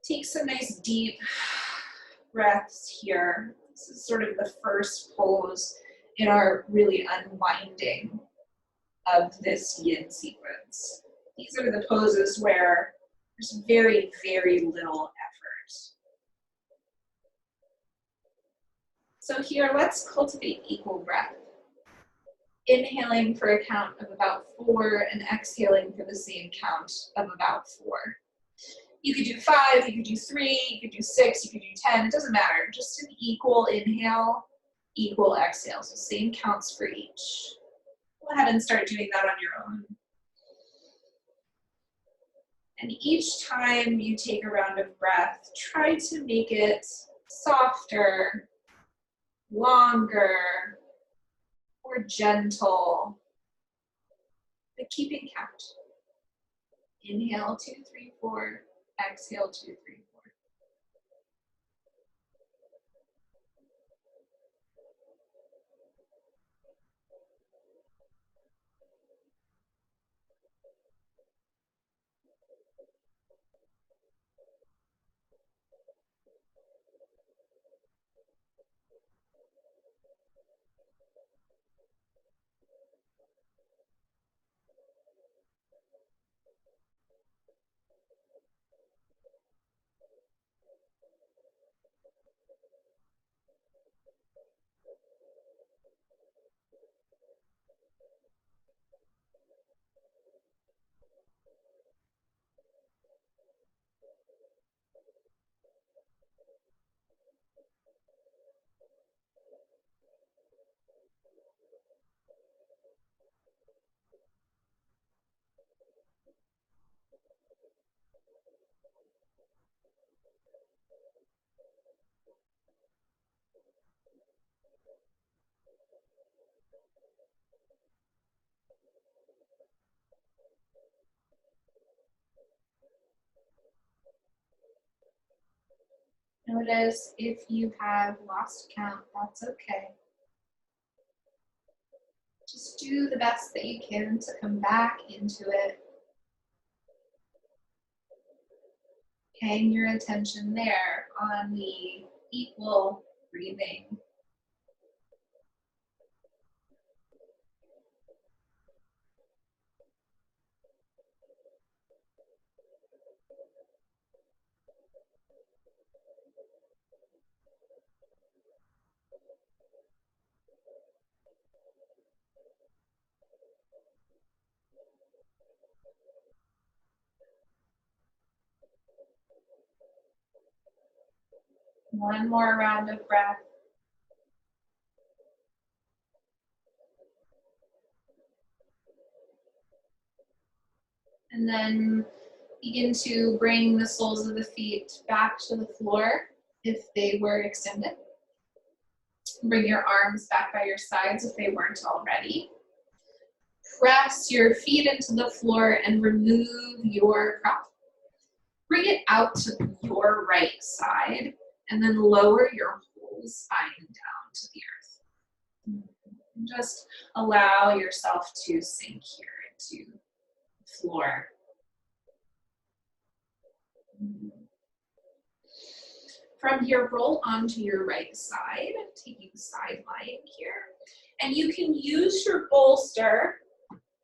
Speaker 1: Take some nice deep breaths here. This is sort of the first pose in our really unwinding of this yin sequence. These are the poses where there's very, very little effort. So here, let's cultivate equal breath. Inhaling for a count of about 4 and exhaling for the same count of about 4. You could do 5, you could do 3, you could do 6, you could do 10, it doesn't matter. Just an equal inhale, equal exhale. So same counts for each. Go ahead and start doing that on your own. And each time you take a round of breath, try to make it softer, longer, or gentle, but keeping count. Inhale, 2, 3, 4. Exhale, 2, 3, 4. Notice if you have lost count, that's okay. Just do the best that you can to come back into it. Hang your attention there on the equal breathing. One more round of breath. And then begin to bring the soles of the feet back to the floor if they were extended. Bring your arms back by your sides if they weren't already. Press your feet into the floor and remove your prop. Bring it out to your right side and then lower your whole spine down to the earth. And just allow yourself to sink here into the floor. From here, roll onto your right side, taking side lying here. And you can use your bolster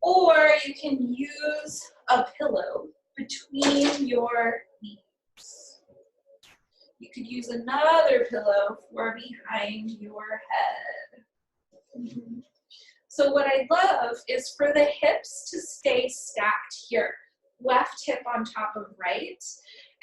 Speaker 1: or you can use a pillow between your knees. You could use another pillow for behind your head. So what I love is for the hips to stay stacked here. Left hip on top of right,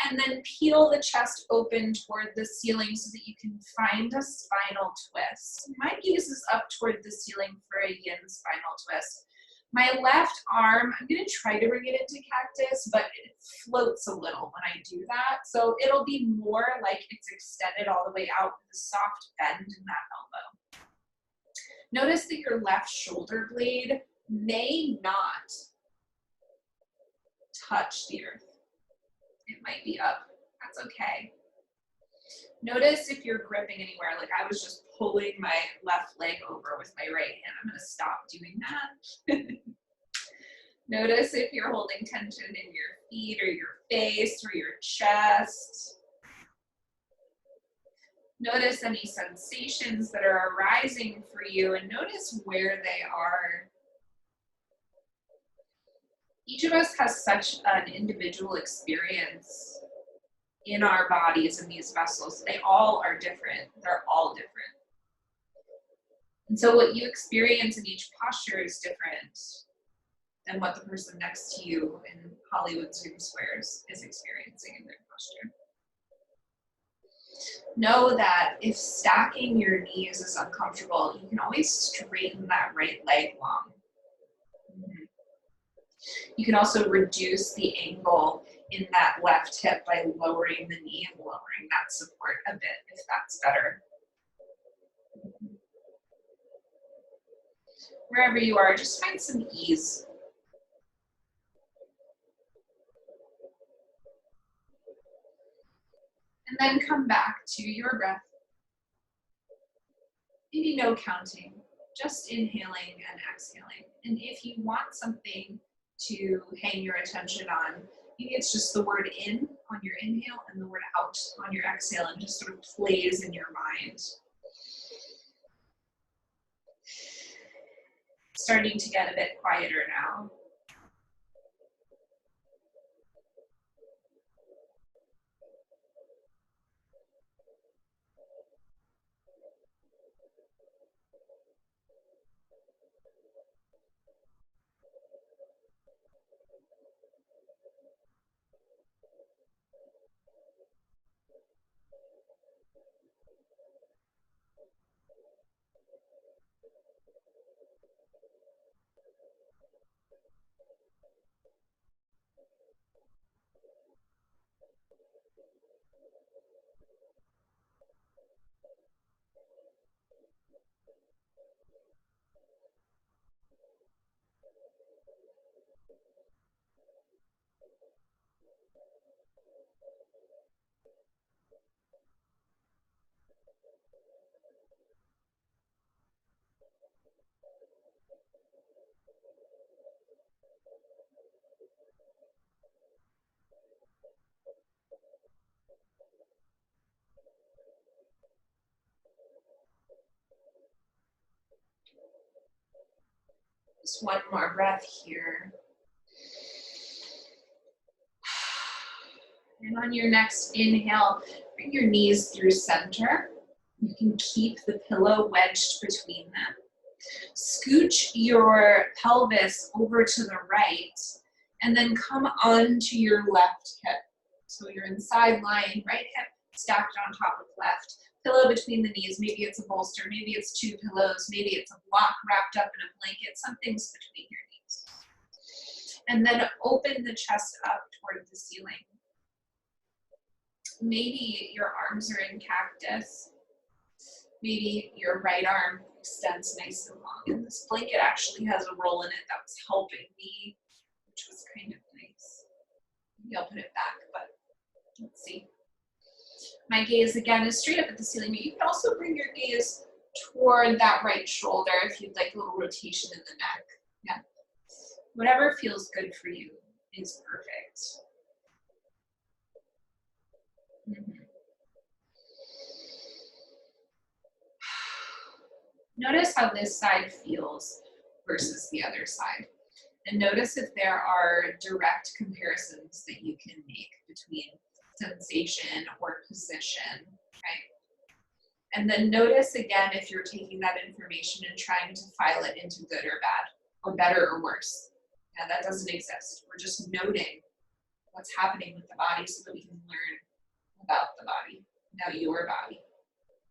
Speaker 1: and then peel the chest open toward the ceiling so that you can find a spinal twist. My gaze is up toward the ceiling for a yin spinal twist. My left arm, I'm gonna try to bring it into cactus, but it floats a little when I do that. So it'll be more like it's extended all the way out with a soft bend in that elbow. Notice that your left shoulder blade may not touch the earth. It might be up. That's okay. Notice if you're gripping anywhere, like I was just pulling my left leg over with my right hand. I'm going to stop doing that. Notice if you're holding tension in your feet or your face or your chest. Notice any sensations that are arising for you and notice where they are. Each of us has such an individual experience in our bodies in these vessels. They all are different. They're all different. And so what you experience in each posture is different than what the person next to you in Hollywood Zoom squares is experiencing in their posture. Know that if stacking your knees is uncomfortable, you can always straighten that right leg long. You can also reduce the angle in that left hip by lowering the knee and lowering that support a bit if that's better. Wherever you are, just find some ease. And then come back to your breath. Maybe no counting, just inhaling and exhaling. And if you want something to hang your attention on, maybe it's just the word in on your inhale and the word out on your exhale, and just sort of plays in your mind. Starting to get a bit quieter now. Just one more breath here. And on your next inhale, bring your knees through center. You can keep the pillow wedged between them. Scooch your pelvis over to the right, and then come onto your left hip. So you're in side lying, right hip stacked on top of left. Pillow between the knees. Maybe it's a bolster, maybe it's two pillows, maybe it's a block wrapped up in a blanket. Something's between your knees. And then open the chest up toward the ceiling. Maybe your arms are in cactus. Maybe your right arm extends nice and long. And this blanket actually has a roll in it that was helping me, which was kind of nice. Maybe I'll put it back, but let's see. My gaze again is straight up at the ceiling, but you can also bring your gaze toward that right shoulder if you'd like a little rotation in the neck. Yeah. Whatever feels good for you is perfect. Mm-hmm. Notice how this side feels versus the other side. And notice if there are direct comparisons that you can make between sensation or position, okay? And then notice again if you're taking that information and trying to file it into good or bad, or better or worse. Yeah, that doesn't exist. We're just noting what's happening with the body so that we can learn about the body, about your body,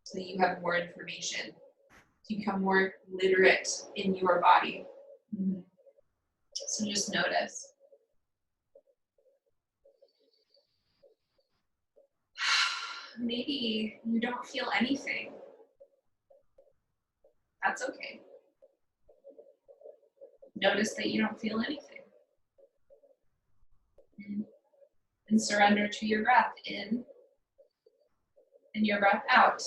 Speaker 1: so that you have more information, to become more literate in your body. Mm-hmm. So just notice. Maybe you don't feel anything. That's okay. Notice that you don't feel anything. And surrender to your breath in and your breath out.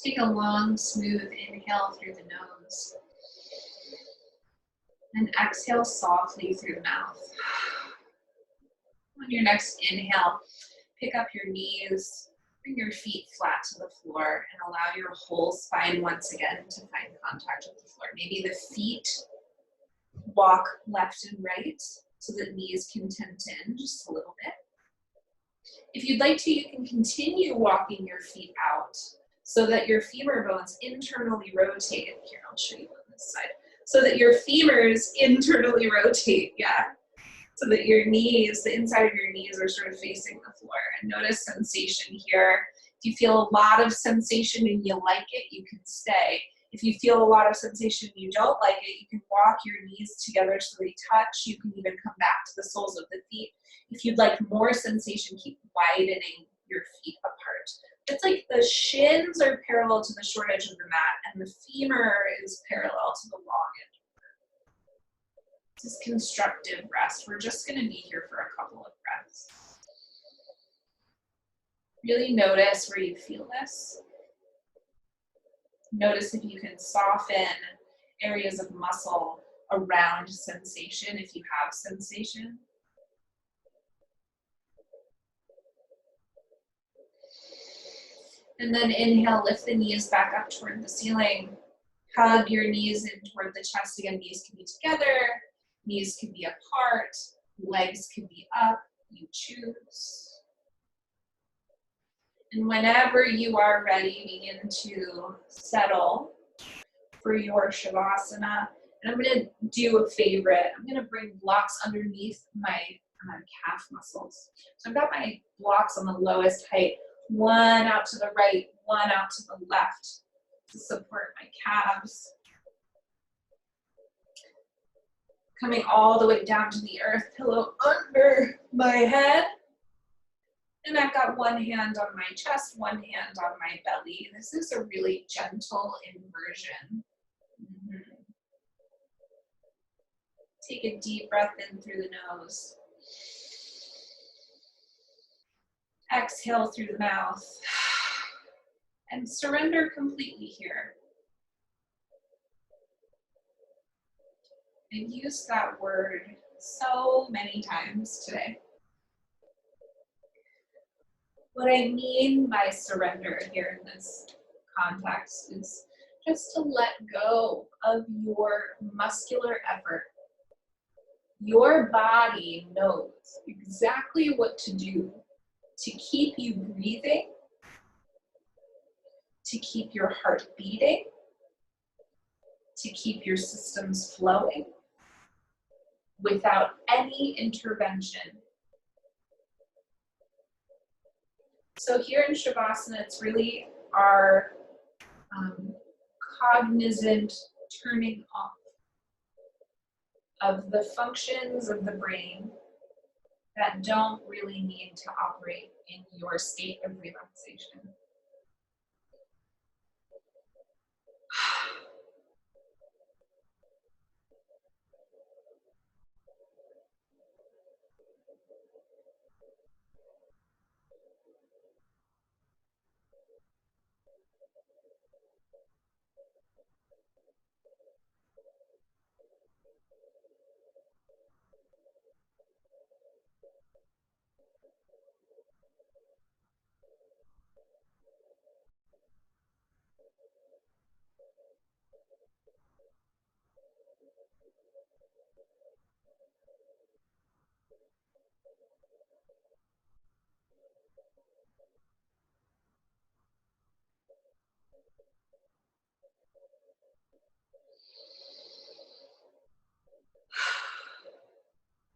Speaker 1: Take a long, smooth inhale through the nose. And exhale softly through the mouth. On your next inhale, pick up your knees, bring your feet flat to the floor, and allow your whole spine once again to find contact with the floor. Maybe the feet walk left and right so that knees can tilt in just a little bit. If you'd like to, you can continue walking your feet out so that your femur bones internally rotate. Here, I'll show you on this side. So that your femurs internally rotate, yeah. So that your knees, the inside of your knees are sort of facing the floor. And notice sensation here. If you feel a lot of sensation and you like it, you can stay. If you feel a lot of sensation and you don't like it, you can walk your knees together so they touch. You can even come back to the soles of the feet. If you'd like more sensation, keep widening your feet apart. It's like the shins are parallel to the short edge of the mat and the femur is parallel to the long edge. This is constructive rest. We're just going to be here for a couple of breaths. Really notice where you feel this. Notice if you can soften areas of muscle around sensation, if you have sensation. And then inhale, lift the knees back up toward the ceiling. Hug your knees in toward the chest again. Knees can be together, knees can be apart, legs can be up, you choose. And whenever you are ready, begin to settle for your Shavasana. And I'm going to do a favorite. I'm going to bring blocks underneath my calf muscles. So I've got my blocks on the lowest height. One out to the right, one out to the left to support my calves. Coming all the way down to the earth, pillow under my head. And I've got one hand on my chest, one hand on my belly. This is a really gentle inversion. Take a deep breath in through the nose. Exhale through the mouth. And surrender completely here. I've used that word so many times today. What I mean by surrender here in this context is just to let go of your muscular effort. Your body knows exactly what to do to keep you breathing, to keep your heart beating, to keep your systems flowing without any intervention. So here in Shavasana, it's really our cognizant turning off of the functions of the brain that don't really need to operate in your state of relaxation.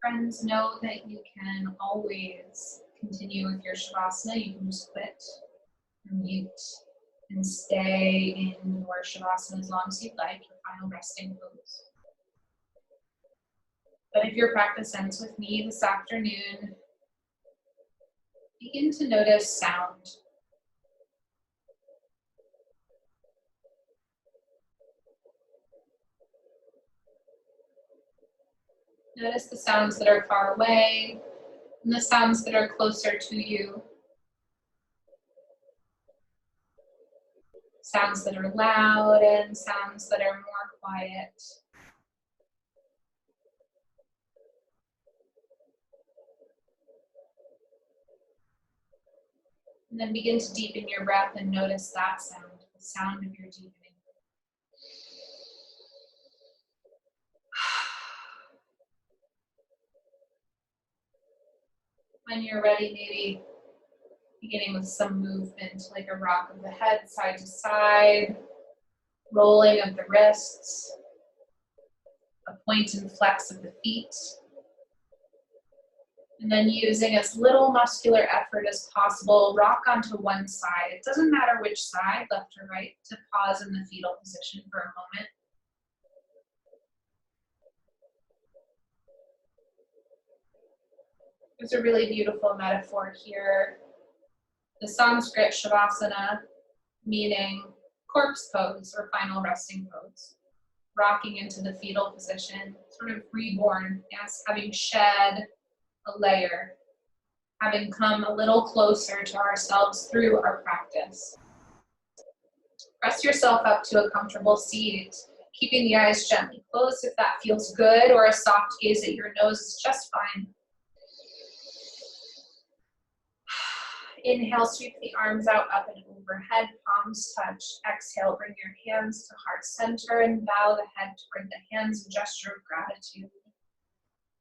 Speaker 1: Friends, know that you can always continue with your Shavasana. You can just quit, or mute, and stay in your Shavasana as long as you'd like, your final resting pose. But if your practice ends with me this afternoon, begin to notice sound. Notice the sounds that are far away and the sounds that are closer to you. Sounds that are loud and sounds that are more quiet. And then begin to deepen your breath and notice that sound, the sound of your deepening. When you're ready, maybe beginning with some movement, like a rock of the head side to side, rolling of the wrists, a point and flex of the feet, and then using as little muscular effort as possible, rock onto one side. It doesn't matter which side, left or right, to pause in the fetal position for a moment. There's a really beautiful metaphor here. The Sanskrit Shavasana, meaning corpse pose or final resting pose, rocking into the fetal position, sort of reborn, yes, having shed a layer, having come a little closer to ourselves through our practice. Press yourself up to a comfortable seat, keeping the eyes gently closed if that feels good, or a soft gaze at your nose is just fine. Inhale, sweep the arms out, up and overhead, palms touch. Exhale, bring your hands to heart center and bow the head toward the hands, a gesture of gratitude.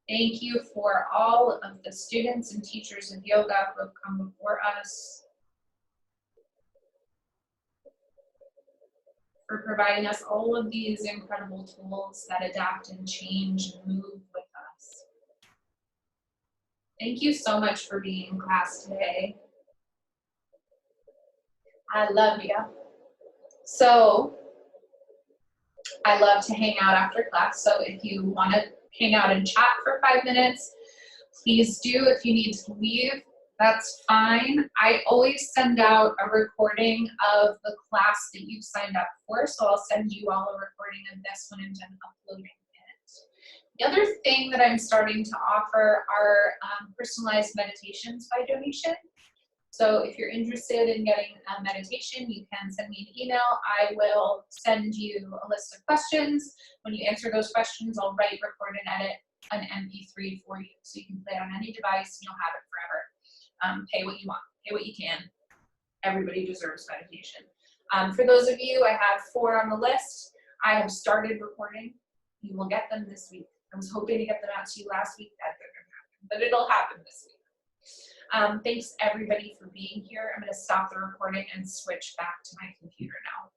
Speaker 1: Thank you for all of the students and teachers of yoga who have come before us, for providing us all of these incredible tools that adapt and change and move with us. Thank you so much for being in class today. I love you. So I love to hang out after class. So if you want to hang out and chat for 5 minutes, please do. If you need to leave, that's fine. I always send out a recording of the class that you've signed up for. So I'll send you all a recording of this when I'm done uploading it. The other thing that I'm starting to offer are personalized meditations by donation. So if you're interested in getting a meditation, you can send me an email. I will send you a list of questions. When you answer those questions, I'll write, record, and edit an MP3 for you. So you can play it on any device and you'll have it forever. Pay what you want, pay what you can. Everybody deserves meditation. For those of you, I have 4 on the list. I have started recording. You will get them this week. I was hoping to get them out to you last week. That didn't happen, but it'll happen this week. Thanks everybody for being here. I'm going to stop the recording and switch back to my computer now.